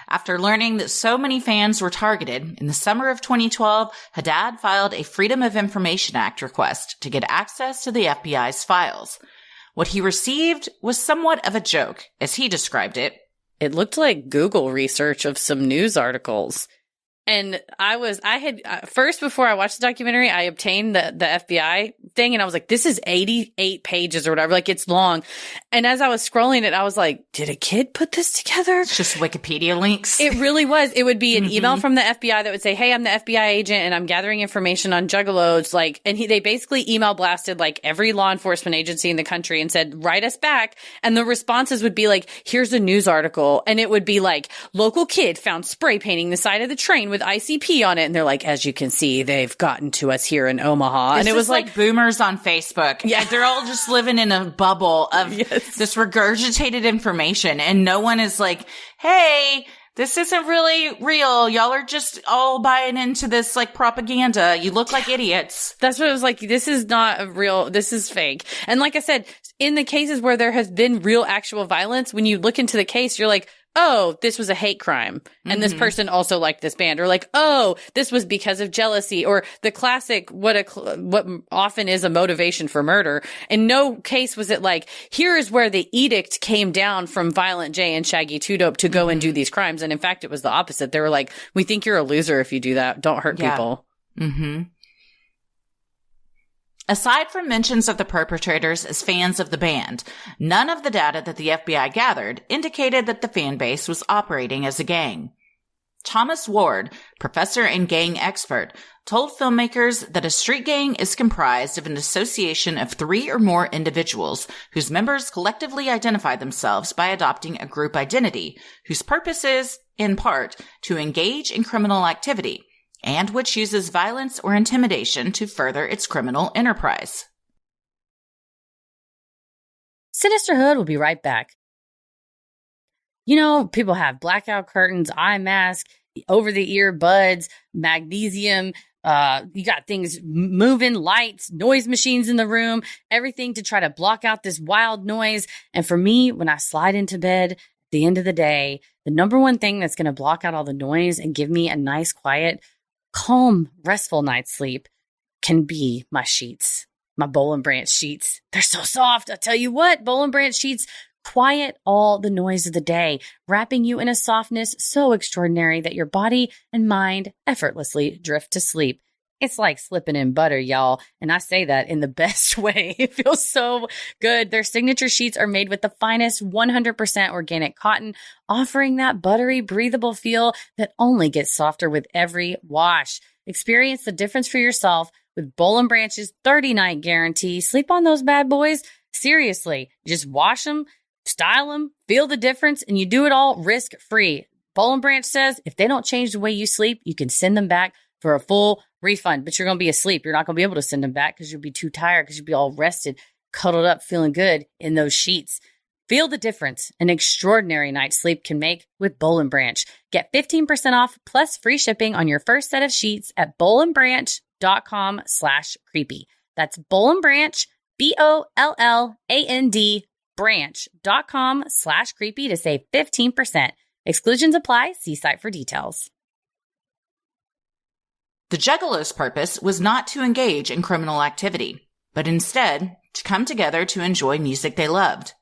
After learning that so many fans were targeted, in the summer of 2012, Haddad filed a Freedom of Information Act request to get access to the FBI's files. What he received was somewhat of a joke, as he described it. It looked like Google research of some news articles. And I had first, before I watched the documentary, I obtained the FBI thing and I was like, this is 88 pages or whatever. Like, it's long. And as I was scrolling it, I was like, did a kid put this together? It's just Wikipedia links. It really was. It would be an email from the FBI that would say, hey, I'm the FBI agent and I'm gathering information on Juggalos. Like, and they basically email blasted like every law enforcement agency in the country and said, write us back. And the responses would be like, here's a news article. And it would be like, local kid found spray painting the side of the train with ICP on it. And they're like, as you can see, they've gotten to us here in Omaha. It's and it was like boomers on Facebook. Yeah. They're all just living in a bubble of this regurgitated information. And no one is like, hey, this isn't really real. Y'all are just all buying into this like propaganda. You look like idiots. That's what it was like. This is not a real, this is fake. And like I said, in the cases where there has been real actual violence, when you look into the case, you're like, oh, this was a hate crime. And this person also liked this band. Or like, oh, this was because of jealousy. Or the classic, what often is a motivation for murder. In no case was it like, here is where the edict came down from Violent J and Shaggy 2 Dope to go and do these crimes. And in fact, it was the opposite. They were like, we think you're a loser if you do that. Don't hurt people. Mm-hmm. Aside from mentions of the perpetrators as fans of the band, none of the data that the FBI gathered indicated that the fan base was operating as a gang. Thomas Ward, professor and gang expert, told filmmakers that a street gang is comprised of an association of 3 or more individuals whose members collectively identify themselves by adopting a group identity, whose purpose is, in part, to engage in criminal activity, and which uses violence or intimidation to further its criminal enterprise. Sinisterhood will be right back. You know, people have blackout curtains, eye mask, over-the-ear buds, magnesium. You got things moving, lights, noise machines in the room, everything to try to block out this wild noise. And for me, when I slide into bed at the end of the day, the number one thing that's going to block out all the noise and give me a nice, quiet, calm, restful night's sleep can be my sheets, my Boll and Branch sheets. They're so soft. I'll tell you what, Boll and Branch sheets quiet all the noise of the day, wrapping you in a softness so extraordinary that your body and mind effortlessly drift to sleep. It's like slipping in butter, y'all. And I say that in the best way. It feels so good. Their signature sheets are made with the finest 100% organic cotton, offering that buttery, breathable feel that only gets softer with every wash. Experience the difference for yourself with Boll and Branch's 30-night guarantee. Sleep on those bad boys. Seriously, just wash them, style them, feel the difference, and you do it all risk-free. Boll and Branch says if they don't change the way you sleep, you can send them back for a full refund, but you're going to be asleep. You're not going to be able to send them back because you'll be too tired, because you'll be all rested, cuddled up, feeling good in those sheets. Feel the difference an extraordinary night's sleep can make with Boll and Branch. Get 15% off plus free shipping on your first set of sheets at bollandbranch.com/creepy. That's Boll and Branch, BOLLAND branch.com/creepy to save 15%. Exclusions apply. See site for details. The Juggalos' purpose was not to engage in criminal activity, but instead to come together to enjoy music they loved.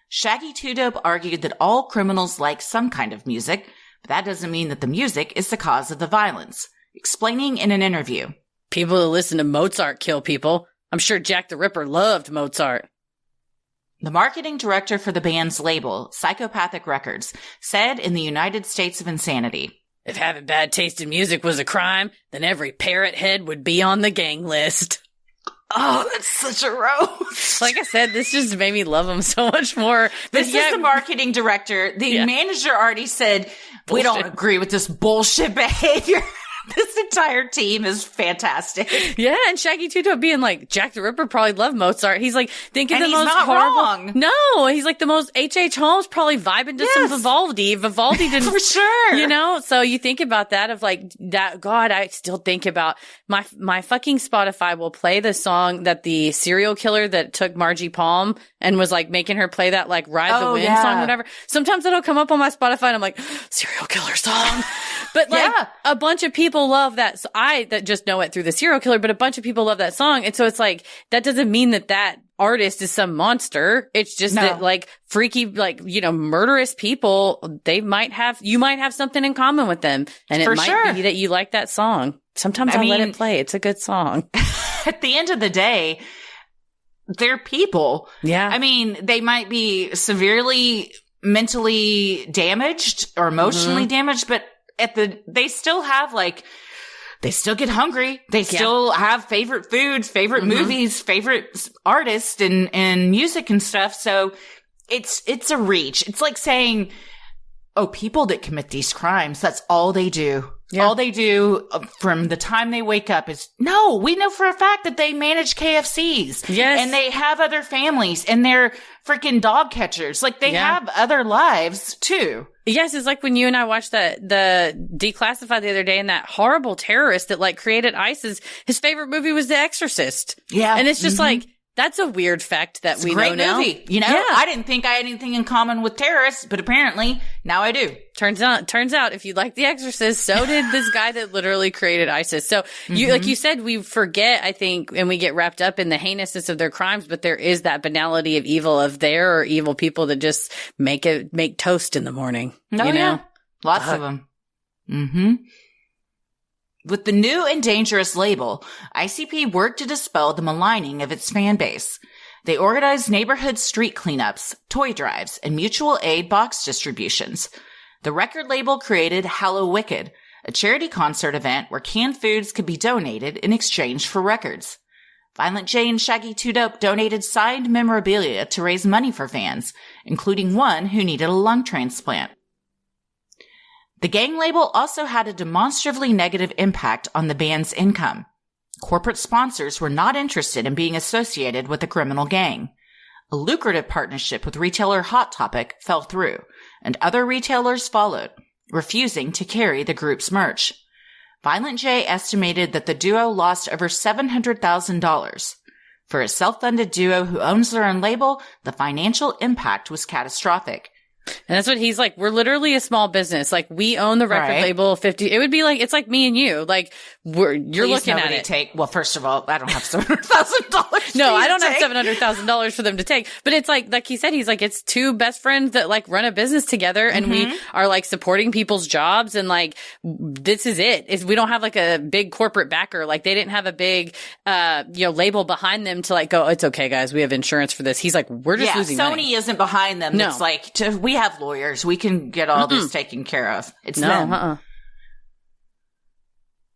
Shaggy 2 Dope argued that all criminals like some kind of music, but that doesn't mean that the music is the cause of the violence, explaining in an interview. People who listen to Mozart kill people. I'm sure Jack the Ripper loved Mozart. The marketing director for the band's label, Psychopathic Records, said in the United States of Insanity, if having bad taste in music was a crime, then every parrot head would be on the gang list. Oh, that's such a roast. Like I said, this just made me love him so much more. This is the marketing director. The manager already said, bullshit. We don't agree with this bullshit behavior. This entire team is fantastic. Yeah, and Shaggy 2 Dope being like, Jack the Ripper probably loved Mozart. He's like, think of the most not horrible. Wrong. No, he's like the most H.H. Holmes probably vibing to some Vivaldi. Vivaldi didn't. For sure. You know, so you think about that of like that. God, I still think about my fucking Spotify will play the song that the serial killer that took Margie Palm and was like making her play that like Ride the Wind song, whatever. Sometimes it'll come up on my Spotify and I'm like, serial killer song. But a bunch of people love that. So that just know it through the serial killer, but a bunch of people love that song. And so it's like, that doesn't mean that artist is some monster. It's just that like freaky, like, murderous people, you might have something in common with them. And it might be that you like that song. Sometimes I let it play. It's a good song. At the end of the day, they're people. Yeah. I mean, they might be severely mentally damaged or emotionally damaged, but they still have they still get hungry. They still have favorite foods, favorite movies, favorite artists and music and stuff. So it's a reach. It's like saying, oh, people that commit these crimes, that's all they do. Yeah. All they do from the time they wake up is, no, we know for a fact that they manage KFCs. Yes. And they have other families and they're freaking dog catchers. Like they have other lives too. Yes. It's like when you and I watched the Declassified the other day, and that horrible terrorist that created ISIS, his favorite movie was The Exorcist. Yeah. And it's just that's a weird fact that we know now. Great movie. I didn't think I had anything in common with terrorists, but apparently now I do. Turns out if you like The Exorcist, so did this guy that literally created ISIS. So like you said, we forget, I think, and we get wrapped up in the heinousness of their crimes, but there is that banality of evil of there are evil people that just make toast in the morning. Oh, yeah. Lots of them. Mm-hmm. With the new and dangerous label, ICP worked to dispel the maligning of its fan base. They organized neighborhood street cleanups, toy drives, and mutual aid box distributions. The record label created Hallow Wicked, a charity concert event where canned foods could be donated in exchange for records. Violent J and Shaggy 2 Dope donated signed memorabilia to raise money for fans, including one who needed a lung transplant. The gang label also had a demonstrably negative impact on the band's income. Corporate sponsors were not interested in being associated with the criminal gang. A lucrative partnership with retailer Hot Topic fell through, and other retailers followed, refusing to carry the group's merch. Violent J estimated that the duo lost over $700,000. For a self-funded duo who owns their own label, the financial impact was catastrophic. And that's what he's like. We're literally a small business. Like, we own the record label 50. It would be like, it's like me and you. Like, you're looking at it. Well, first of all, I don't have $700,000. No, I don't have $700,000 for them to take. But it's like he said, he's like, it's two best friends that run a business together, and we are supporting people's jobs, and this is it. We don't have a big corporate backer. They didn't have a big, label behind them to go, it's okay, guys, we have insurance for this. He's like, we're just losing money. Sony isn't behind them. No. It's we have lawyers. We can get all this taken care of. It's them.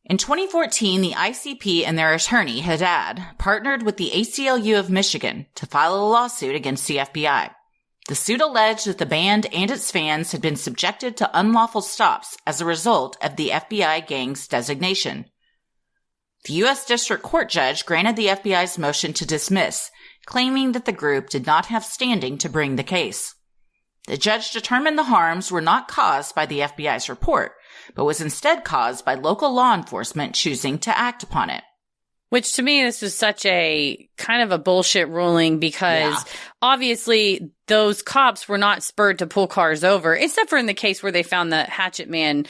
In 2014, the ICP and their attorney, Haddad, partnered with the ACLU of Michigan to file a lawsuit against the FBI. The suit alleged that the band and its fans had been subjected to unlawful stops as a result of the FBI gang's designation. The U.S. District Court judge granted the FBI's motion to dismiss, claiming that the group did not have standing to bring the case. The judge determined the harms were not caused by the FBI's report, but was instead caused by local law enforcement choosing to act upon it. Which, to me, this was such a kind of a bullshit ruling, because obviously those cops were not spurred to pull cars over, except for in the case where they found the Hatchet Man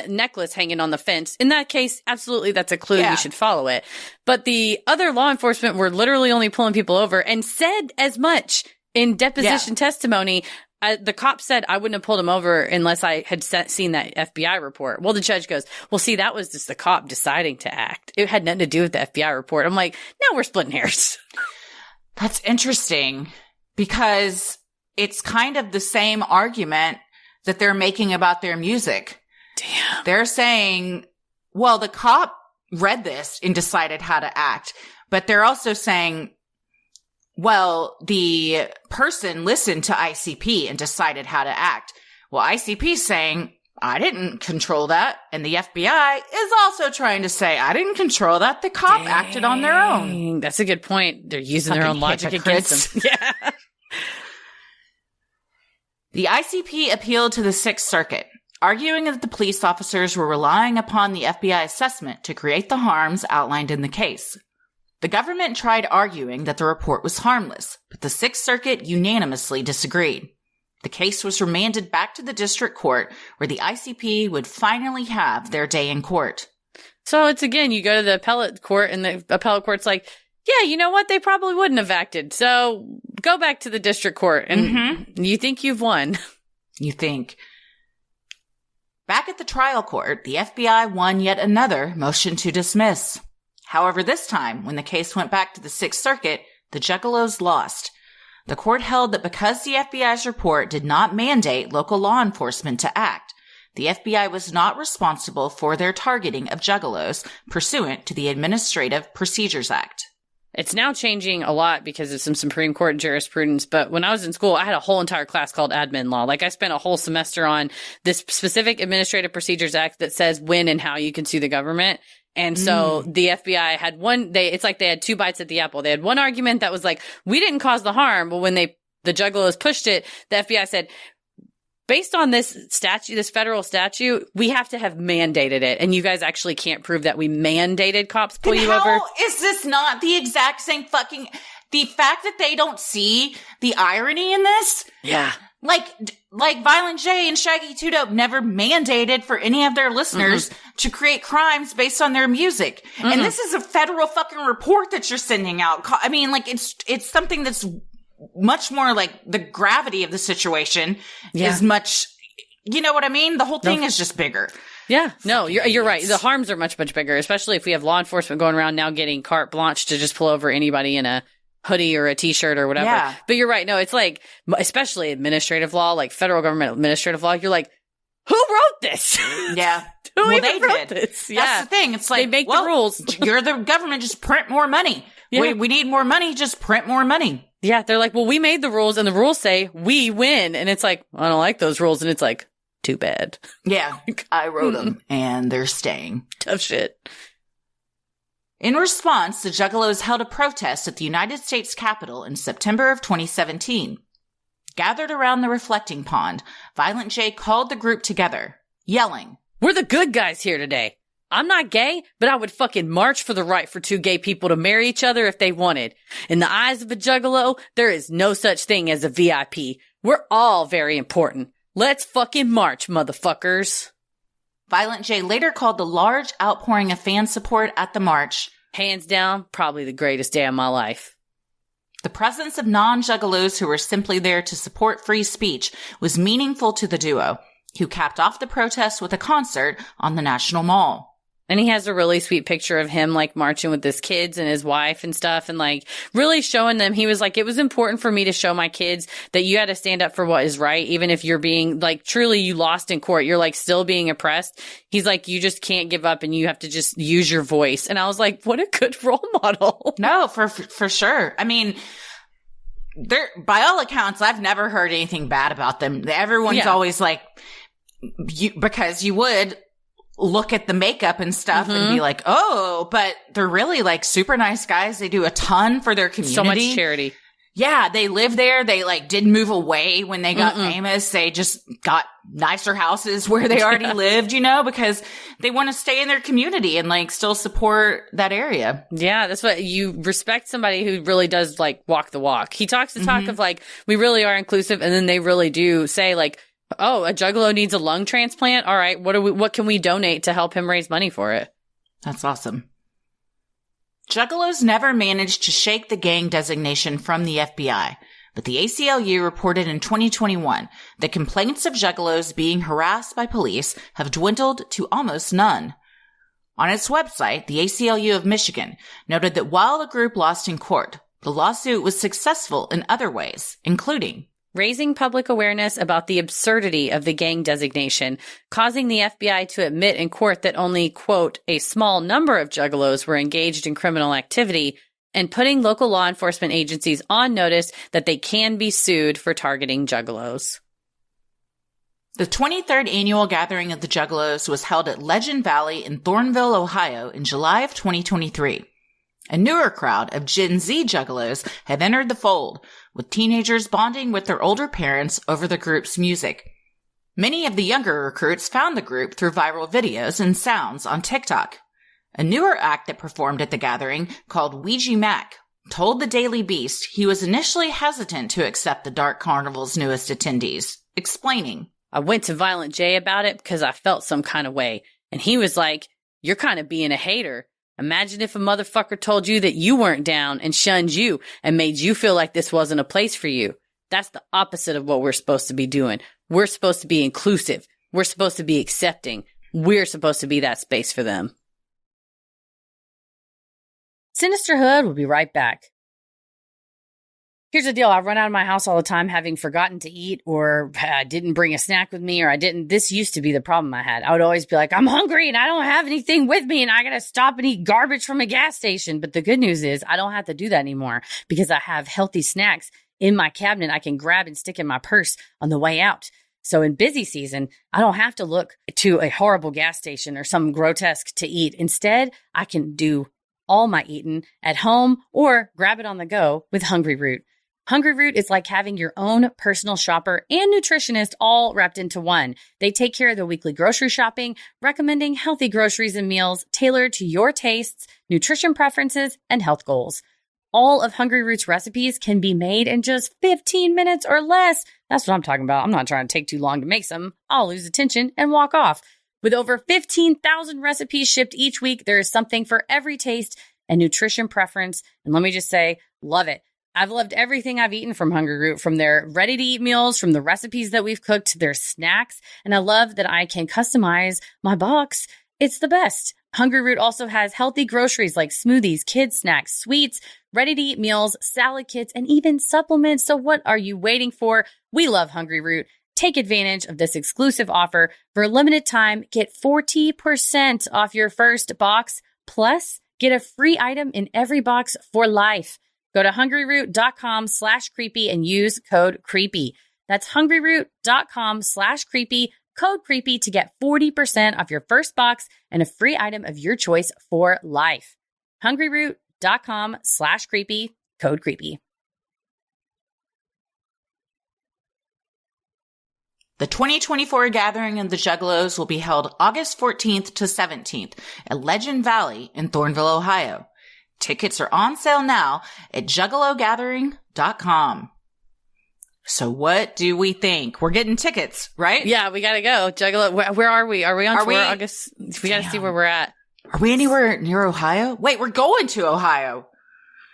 necklace hanging on the fence. In that case, absolutely, that's a clue. You should follow it. But the other law enforcement were literally only pulling people over, and said as much in deposition testimony. The cop said, I wouldn't have pulled him over unless I had seen that FBI report. Well, the judge goes, well, see, that was just the cop deciding to act. It had nothing to do with the FBI report. I'm like, now we're splitting hairs. That's interesting, because it's kind of the same argument that they're making about their music. Damn. They're saying, well, the cop read this and decided how to act. But they're also saying, well, the person listened to ICP and decided how to act. Well, ICP's saying, I didn't control that. And the FBI is also trying to say, I didn't control that. The cop acted on their own. That's a good point. They're using their own logic against them. Yeah. The ICP appealed to the Sixth Circuit, arguing that the police officers were relying upon the FBI assessment to create the harms outlined in the case. The government tried arguing that the report was harmless, but the Sixth Circuit unanimously disagreed. The case was remanded back to the district court, where the ICP would finally have their day in court. So it's again, you go to the appellate court, and the appellate court's like, yeah, you know what? They probably wouldn't have acted. So go back to the district court, and you think you've won. You think. Back at the trial court, the FBI won yet another motion to dismiss. However, this time, when the case went back to the Sixth Circuit, the Juggalos lost. The court held that because the FBI's report did not mandate local law enforcement to act, the FBI was not responsible for their targeting of Juggalos pursuant to the Administrative Procedures Act. It's now changing a lot because of some Supreme Court jurisprudence, but when I was in school, I had a whole entire class called admin law. Like, I spent a whole semester on this specific Administrative Procedures Act that says when and how you can sue the government. And so the FBI had it's like they had two bites at the apple. They had one argument that was like, we didn't cause the harm, but when the Juggalos pushed it, the FBI said, based on this statute, this federal statute, we have to have mandated it. And you guys actually can't prove that we mandated cops pull you over. How is this not the exact same fucking, the fact that they don't see the irony in this? Yeah. Like Violent J and Shaggy 2 Dope never mandated for any of their listeners to create crimes based on their music. And this is a federal fucking report that you're sending out. I mean, like, it's something that's much more like the gravity of the situation is much, you know what I mean? The whole thing is just bigger. Yeah. No, you're right. The harms are much, much bigger, especially if we have law enforcement going around now getting carte blanche to just pull over anybody in a hoodie or a t-shirt or whatever. Yeah. But you're right. No, it's like, especially administrative law, like federal government administrative law, you're like, who wrote this? Yeah. Who even wrote this? Yeah. That's the thing. It's like, they make the rules. You're the government, just print more money. Yeah. We need more money, just print more money. Yeah. They're like, well, we made the rules and the rules say we win. And it's like, I don't like those rules. And it's like, too bad. Yeah. I wrote them and they're staying. Tough shit. In response, the Juggalos held a protest at the United States Capitol in September of 2017. Gathered around the reflecting pond, Violent J called the group together, yelling, "We're the good guys here today. I'm not gay, but I would fucking march for the right for two gay people to marry each other if they wanted. In the eyes of a Juggalo, there is no such thing as a VIP. We're all very important. Let's fucking march, motherfuckers." Violent J later called the large outpouring of fan support at the march, hands down, probably the greatest day of my life. The presence of non-Juggalos who were simply there to support free speech was meaningful to the duo, who capped off the protest with a concert on the National Mall. And he has a really sweet picture of him, like, marching with his kids and his wife and stuff, and, like, really showing them. He was like, it was important for me to show my kids that you had to stand up for what is right, even if you're being, like, truly you lost in court. You're, like, still being oppressed. He's like, you just can't give up and you have to just use your voice. And I was like, what a good role model. No, for sure. I mean, by all accounts, I've never heard anything bad about them. Everyone's always like, because you would look at the makeup and stuff and be like, oh, but they're really like super nice guys. They do a ton for their community. So much charity. Yeah, they live there. They like didn't move away when they got famous. They just got nicer houses where they already lived, you know, because they want to stay in their community and like still support that area. Yeah, that's what you respect, somebody who really does like walk the walk. He talks the talk of like, we really are inclusive. And then they really do say like, oh, a Juggalo needs a lung transplant. All right. What can we donate to help him raise money for it? That's awesome. Juggalos never managed to shake the gang designation from the FBI, but the ACLU reported in 2021 that complaints of Juggalos being harassed by police have dwindled to almost none. On its website, the ACLU of Michigan noted that while the group lost in court, the lawsuit was successful in other ways, including raising public awareness about the absurdity of the gang designation, causing the FBI to admit in court that only, quote, a small number of Juggalos were engaged in criminal activity, and putting local law enforcement agencies on notice that they can be sued for targeting Juggalos. The 23rd annual gathering of the Juggalos was held at Legend Valley in Thornville, Ohio in July of 2023. A newer crowd of Gen Z Juggalos have entered the fold, with teenagers bonding with their older parents over the group's music. Many of the younger recruits found the group through viral videos and sounds on TikTok. A newer act that performed at the gathering, called Ouija Mac, told the Daily Beast he was initially hesitant to accept the Dark Carnival's newest attendees, explaining, I went to Violent J about it because I felt some kind of way. And he was like, you're kind of being a hater. Imagine if a motherfucker told you that you weren't down and shunned you and made you feel like this wasn't a place for you. That's the opposite of what we're supposed to be doing. We're supposed to be inclusive. We're supposed to be accepting. We're supposed to be that space for them. Sinisterhood will be right back. Here's the deal. I run out of my house all the time having forgotten to eat, or I didn't bring a snack with me, or I didn't. This used to be the problem I had. I would always be like, I'm hungry and I don't have anything with me and I got to stop and eat garbage from a gas station. But the good news is I don't have to do that anymore because I have healthy snacks in my cabinet I can grab and stick in my purse on the way out. So in busy season, I don't have to look to a horrible gas station or some grotesque to eat. Instead, I can do all my eating at home or grab it on the go with Hungry Root. Hungry Root is like having your own personal shopper and nutritionist all wrapped into one. They take care of the weekly grocery shopping, recommending healthy groceries and meals tailored to your tastes, nutrition preferences, and health goals. All of Hungry Root's recipes can be made in just 15 minutes or less. That's what I'm talking about. I'm not trying to take too long to make some. I'll lose attention and walk off. With over 15,000 recipes shipped each week, there is something for every taste and nutrition preference. And let me just say, love it. I've loved everything I've eaten from Hungry Root, from their ready-to-eat meals, from the recipes that we've cooked to their snacks. And I love that I can customize my box. It's the best. Hungry Root also has healthy groceries like smoothies, kids snacks, sweets, ready-to-eat meals, salad kits, and even supplements. So what are you waiting for? We love Hungry Root. Take advantage of this exclusive offer. For a limited time, get 40% off your first box, plus get a free item in every box for life. Go to hungryroot.com/creepy and use code creepy. That's hungryroot.com/creepy, code creepy to get 40% off your first box and a free item of your choice for life. hungryroot.com/creepy, code creepy. The 2024 gathering of the Juggalos will be held August 14th to 17th at Legend Valley in Thornville, Ohio. Tickets are on sale now at juggalogathering.com. So what do we think? We're getting tickets, right? Yeah, we got to go. Juggalo, where are we? Are we on tour August? We got to see where we're at. Are we anywhere near Ohio? Wait, we're going to Ohio.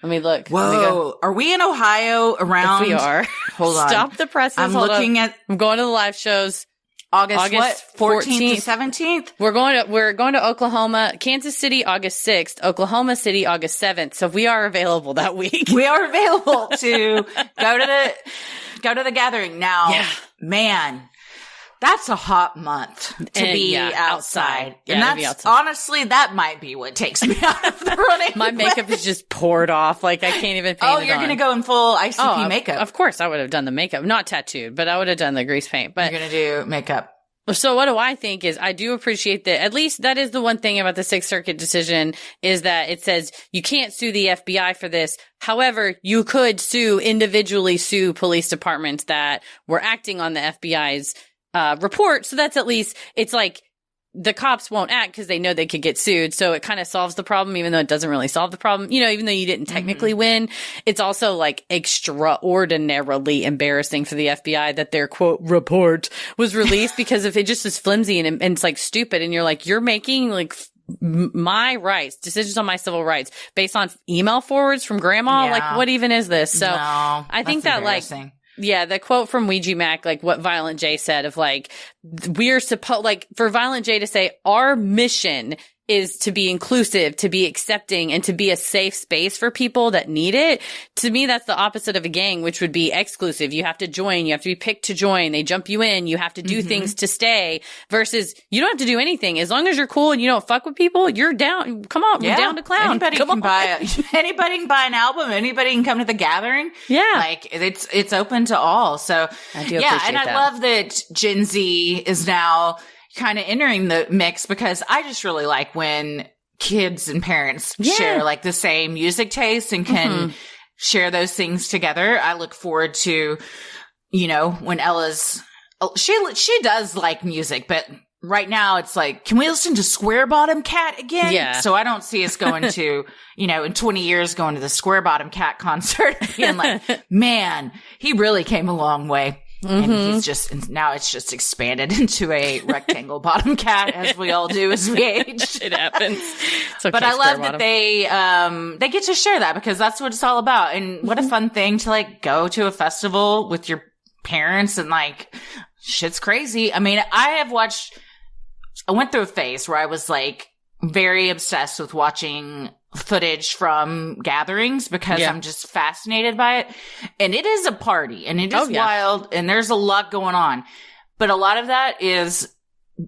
Let me look. Whoa. Are we in Ohio around? If we are. Hold on. Stop the presses. I'm looking at. I'm going to the live shows. August what? 14th to 17th? We're going to Oklahoma, Kansas City, August 6th, Oklahoma City, August 7th. So we are available that week. We are available to go to the gathering. Now, man, that's a hot month to be outside. Yeah, and that's honestly, that might be what takes me out of the running. My makeup is just poured off. Like I can't even paint it you're on. going to go in full ICP makeup. Of course I would have done the makeup. Not tattooed, but I would have done the grease paint. But you're going to do makeup. So what do I think is I do appreciate that. At least that is the one thing about the Sixth Circuit decision is that it says you can't sue the FBI for this. However, you could individually sue police departments that were acting on the FBI's report. So that's at least, it's like the cops won't act because they know they could get sued. So it kind of solves the problem, even though it doesn't really solve the problem. You know, even though you didn't technically win, it's also like extraordinarily embarrassing for the FBI that their quote report was released because if it just is flimsy and it's like stupid and you're like, you're making like my rights, decisions on my civil rights based on email forwards from grandma. Yeah. Like what even is this? So I think that like, yeah, the quote from Ouija Mac, like what Violent J said of like, we're supposed, like for Violent J to say our mission is to be inclusive, to be accepting, and to be a safe space for people that need it. To me, that's the opposite of a gang, which would be exclusive. You have to join. You have to be picked to join. They jump you in. You have to do things to stay versus you don't have to do anything. As long as you're cool and you don't fuck with people, you're down. Come on. We're down to clown. Anybody can buy an album. Anybody can come to the gathering. Yeah. Like it's open to all. So I do appreciate that. I love that Gen Z is now kind of entering the mix because I just really like when kids and parents share like the same music taste and can share those things together. I look forward to, you know, when Ella's, she does like music, but right now it's like, can we listen to Square Bottom Cat again? Yeah. So I don't see us going to, in 20 years going to the Square Bottom Cat concert and being like, man, he really came a long way. And now it's just expanded into a rectangle bottom cat, as we all do as we age. It happens. It's okay, but I love bottom. that they get to share that, because that's what it's all about. And what a fun thing to like go to a festival with your parents and like, shit's crazy. I mean, I went through a phase where I was like very obsessed with watching footage from gatherings, because I'm just fascinated by it. And it is a party, and it is wild, and there's a lot going on. But a lot of that is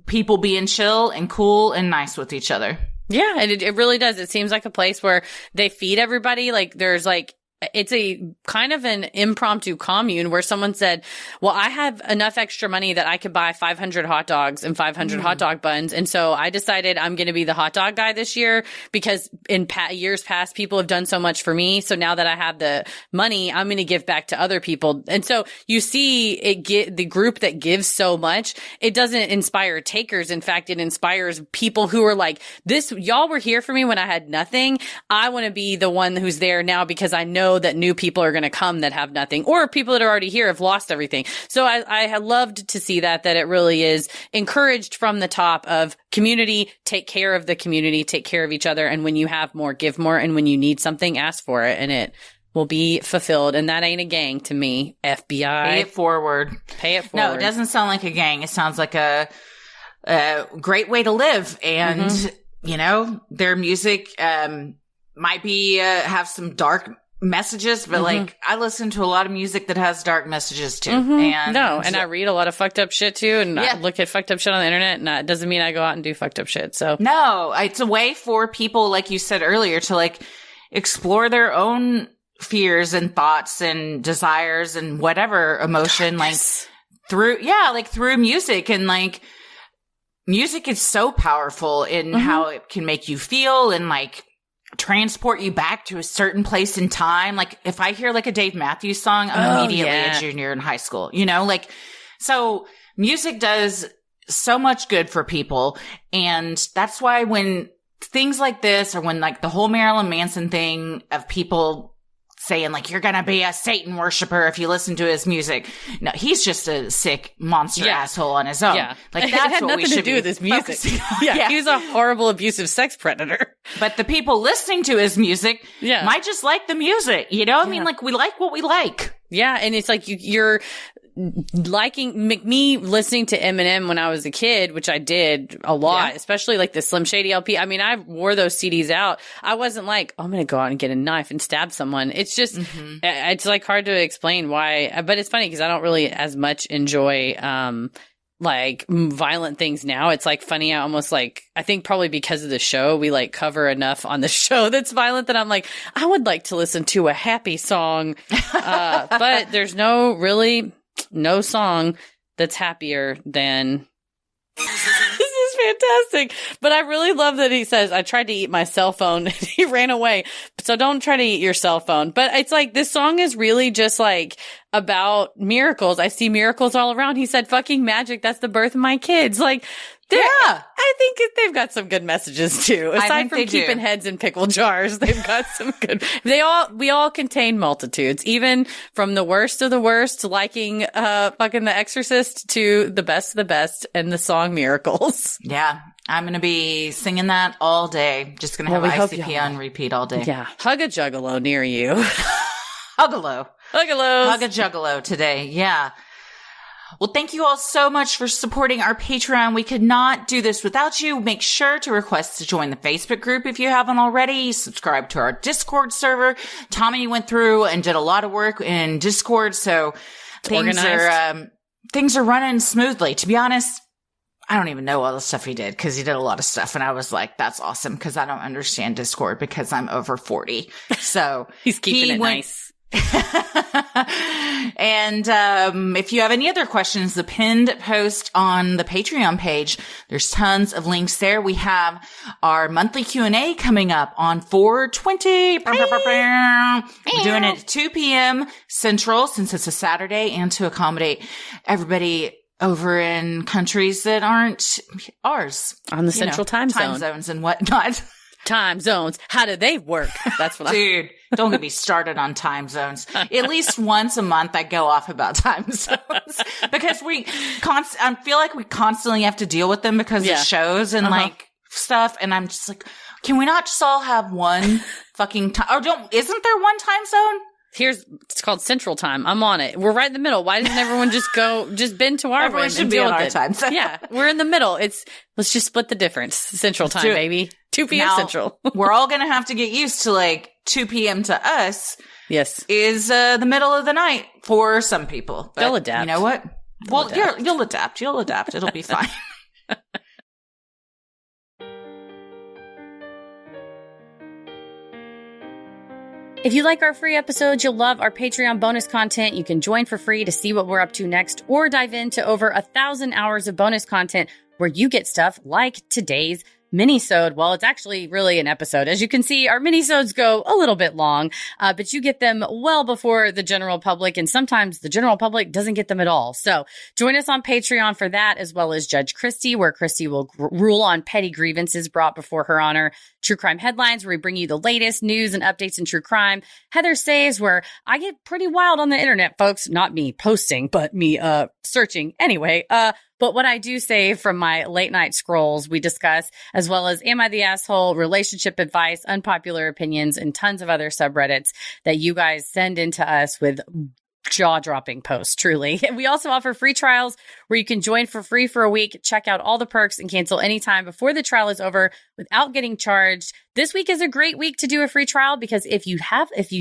people being chill and cool and nice with each other. Yeah, and it really does. It seems like a place where they feed everybody. Like there's like, it's a kind of an impromptu commune where someone said, well, I have enough extra money that I could buy 500 hot dogs and 500 hot dog buns. And so I decided I'm going to be the hot dog guy this year, because in years past, people have done so much for me. So now that I have the money, I'm going to give back to other people. And so you see the group that gives so much, it doesn't inspire takers. In fact, it inspires people who are like, y'all were here for me when I had nothing. I want to be the one who's there now, because I know that new people are going to come that have nothing, or people that are already here have lost everything. So I have loved to see that it really is encouraged from the top of community, take care of the community, take care of each other. And when you have more, give more. And when you need something, ask for it, and it will be fulfilled. And that ain't a gang to me. FBI. Pay it forward. Pay it forward. No, it doesn't sound like a gang. It sounds like a great way to live. And, their music, might be, have some dark messages, but like I listen to a lot of music that has dark messages too. And I read a lot of fucked up shit too, and I look at fucked up shit on the internet, and that doesn't mean I go out and do fucked up shit. So no, it's a way for people, like you said earlier, to like explore their own fears and thoughts and desires and whatever emotion, Darkness. like through music. And like music is so powerful in how it can make you feel and like transport you back to a certain place in time. Like if I hear like a Dave Matthews song, I'm immediately a junior in high school, so music does so much good for people. And that's why when things like this, or when like the whole Marilyn Manson thing of people saying like, you're going to be a Satan worshiper if you listen to his music. No, he's just a sick monster asshole on his own. Yeah. Like that's it had what nothing we should to do with his music. Yeah. He was a horrible, abusive sex predator. But the people listening to his music might just like the music. I mean, like we like what we like. Yeah. And it's like you're liking me listening to Eminem when I was a kid, which I did a lot, especially like the Slim Shady LP. I mean, I wore those CDs out. I wasn't like, I'm going to go out and get a knife and stab someone. It's just, it's like hard to explain why, but it's funny because I don't really as much enjoy, like violent things now. It's like funny. I almost like, I think probably because of the show, we like cover enough on the show that's violent that I'm like, I would like to listen to a happy song. But there's no song that's happier than this is fantastic. But I really love that he says, I tried to eat my cell phone and he ran away. So don't try to eat your cell phone. But it's like, this song is really just like about miracles. I see miracles all around. He said, fucking magic. That's the birth of my kids. Like, I think they've got some good messages too. Aside from keeping heads in pickle jars, they've got some good. We all contain multitudes, even from the worst of the worst, liking fucking The Exorcist, to the best of the best and the song Miracles. Yeah, I'm gonna be singing that all day. Just gonna have ICP on repeat all day. Yeah, hug a Juggalo near you. Hug a Juggalo today. Yeah. Well, thank you all so much for supporting our Patreon. We could not do this without you. Make sure to request to join the Facebook group if you haven't already. Subscribe to our Discord server. Tommy went through and did a lot of work in Discord, so things are running smoothly. To be honest, I don't even know all the stuff he did because he did a lot of stuff, and I was like, that's awesome because I don't understand Discord because I'm over 40. So he's keeping it nice. And if you have any other questions, the pinned post on the Patreon page, there's tons of links there. We have our monthly Q&A coming up on 4/20. We're doing it at 2 p.m. Central since it's a Saturday and to accommodate everybody over in countries that aren't ours. On the central time zones and whatnot. Time zones. How do they work? That's what Dude, don't get me started on time zones. At least once a month I go off about time zones because I feel like we constantly have to deal with them because of shows and like stuff. And I'm just like, can we not just all have one fucking time? Or isn't there one time zone? It's called Central Time. I'm on it. We're right in the middle. Why doesn't everyone just bend to our Everyone should be on our time. Yeah, we're in the middle. Let's just split the difference. Central Time, baby. 2 p.m. Now, Central. We're all going to have to get used to like 2 p.m. to us. Yes. Is the middle of the night for some people. They'll adapt. You know what? You'll adapt. You'll adapt. It'll be fine. If you like our free episodes, you'll love our Patreon bonus content. You can join for free to see what we're up to next or dive into over 1,000 hours of bonus content where you get stuff like today's mini-sode. Well, it's actually really an episode. As you can see, our mini-sodes go a little bit long, but you get them well before the general public, and sometimes the general public doesn't get them at all. So join us on Patreon for that, as well as Judge Christie, where Christie will rule on petty grievances brought before her honor. True Crime Headlines, where we bring you the latest news and updates in true crime. Heather Saves, where I get pretty wild on the internet, folks. Not me posting, but me searching. Anyway, but what I do say from my late night scrolls, we discuss, as well as Am I the Asshole, relationship advice, unpopular opinions, and tons of other subreddits that you guys send into us with jaw-dropping posts, truly. We also offer free trials where you can join for free for a week, check out all the perks, and cancel anytime before the trial is over without getting charged. This week is a great week to do a free trial because if you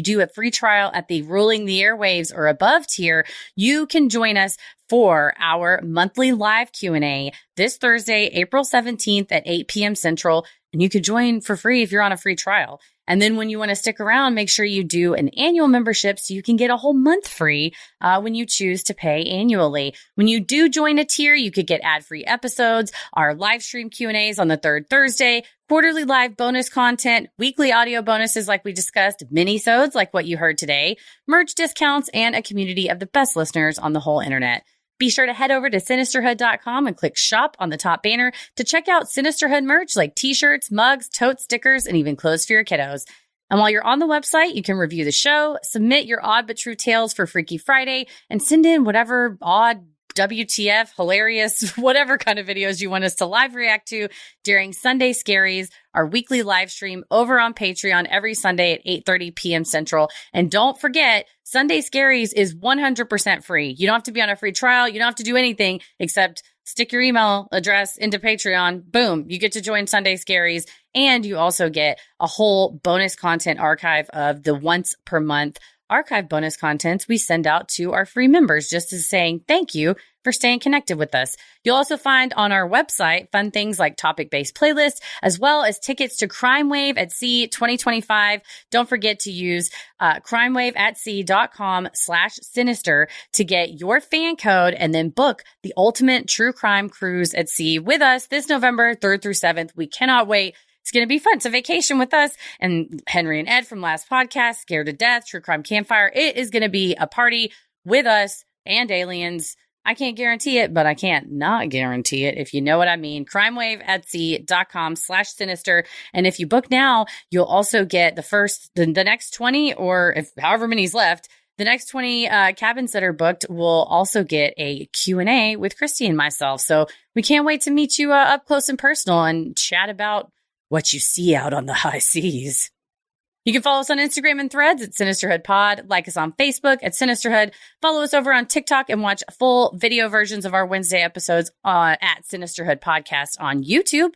do a free trial at the Ruling the Airwaves or above tier, you can join us for our monthly live Q&A this Thursday, April 17th at 8 p.m. Central. And you could join for free if you're on a free trial. And then when you want to stick around, make sure you do an annual membership so you can get a whole month free when you choose to pay annually. When you do join a tier, you could get ad-free episodes, our live stream Q&As on the third Thursday, quarterly live bonus content, weekly audio bonuses like we discussed, mini-sodes like what you heard today, merch discounts, and a community of the best listeners on the whole internet. Be sure to head over to Sinisterhood.com and click shop on the top banner to check out Sinisterhood merch like t-shirts, mugs, totes, stickers, and even clothes for your kiddos. And while you're on the website, you can review the show, submit your odd but true tales for Freaky Friday, and send in whatever odd, WTF, hilarious, whatever kind of videos you want us to live react to during Sunday Scaries, our weekly live stream over on Patreon every Sunday at 8:30 p.m. Central. And don't forget, Sunday Scaries is 100% free. You don't have to be on a free trial. You don't have to do anything except stick your email address into Patreon. Boom, you get to join Sunday Scaries. And you also get a whole bonus content archive of the once per month archive bonus contents we send out to our free members, just as saying thank you for staying connected with us. You'll also find on our website fun things like topic-based playlists, as well as tickets to Crime Wave at Sea 2025. Don't forget to use crimewaveatsea.com/sinister to get your fan code and then book the ultimate true crime cruise at sea with us this November 3rd through 7th. We cannot wait. It's going to be fun. It's a vacation with us and Henry and Ed from last podcast, Scared to Death, True Crime Campfire. It is going to be a party with us and aliens. I can't guarantee it, but I can't not guarantee it, if you know what I mean. crimewaveatsea.com/sinister. And if you book now, you'll also get the next 20, or if however many's left, the next 20 cabins that are booked will also get a Q&A with Christy and myself. So we can't wait to meet you up close and personal and chat about what you see out on the high seas. You can follow us on Instagram and Threads at Sinisterhood Pod. Like us on Facebook at Sinisterhood. Follow us over on TikTok and watch full video versions of our Wednesday episodes at Sinisterhood Podcast on YouTube.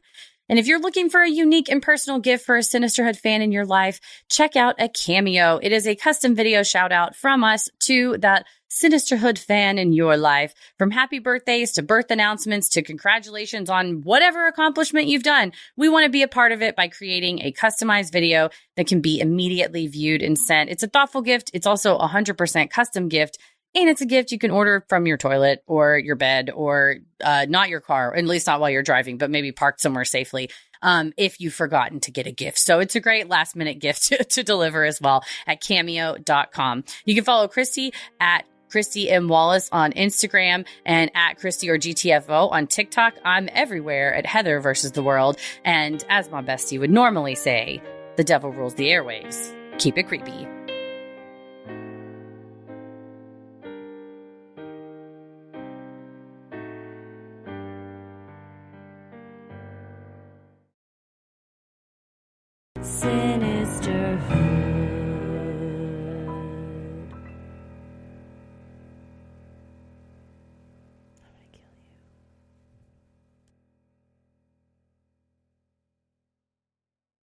And if you're looking for a unique and personal gift for a Sinisterhood fan in your life, check out a Cameo. It is a custom video shout out from us to that Sinisterhood fan in your life. From happy birthdays to birth announcements to congratulations on whatever accomplishment you've done, we want to be a part of it by creating a customized video that can be immediately viewed and sent. It's a thoughtful gift. It's also a 100% custom gift. And it's a gift you can order from your toilet or your bed or not your car, at least not while you're driving, but maybe parked somewhere safely if you've forgotten to get a gift. So it's a great last minute gift to deliver as well at cameo.com. You can follow Christy at Christy M. Wallace on Instagram and at Christy or GTFO on TikTok. I'm everywhere at Heather versus the World. And as my bestie would normally say, the devil rules the airwaves. Keep it creepy. Sinisterhood.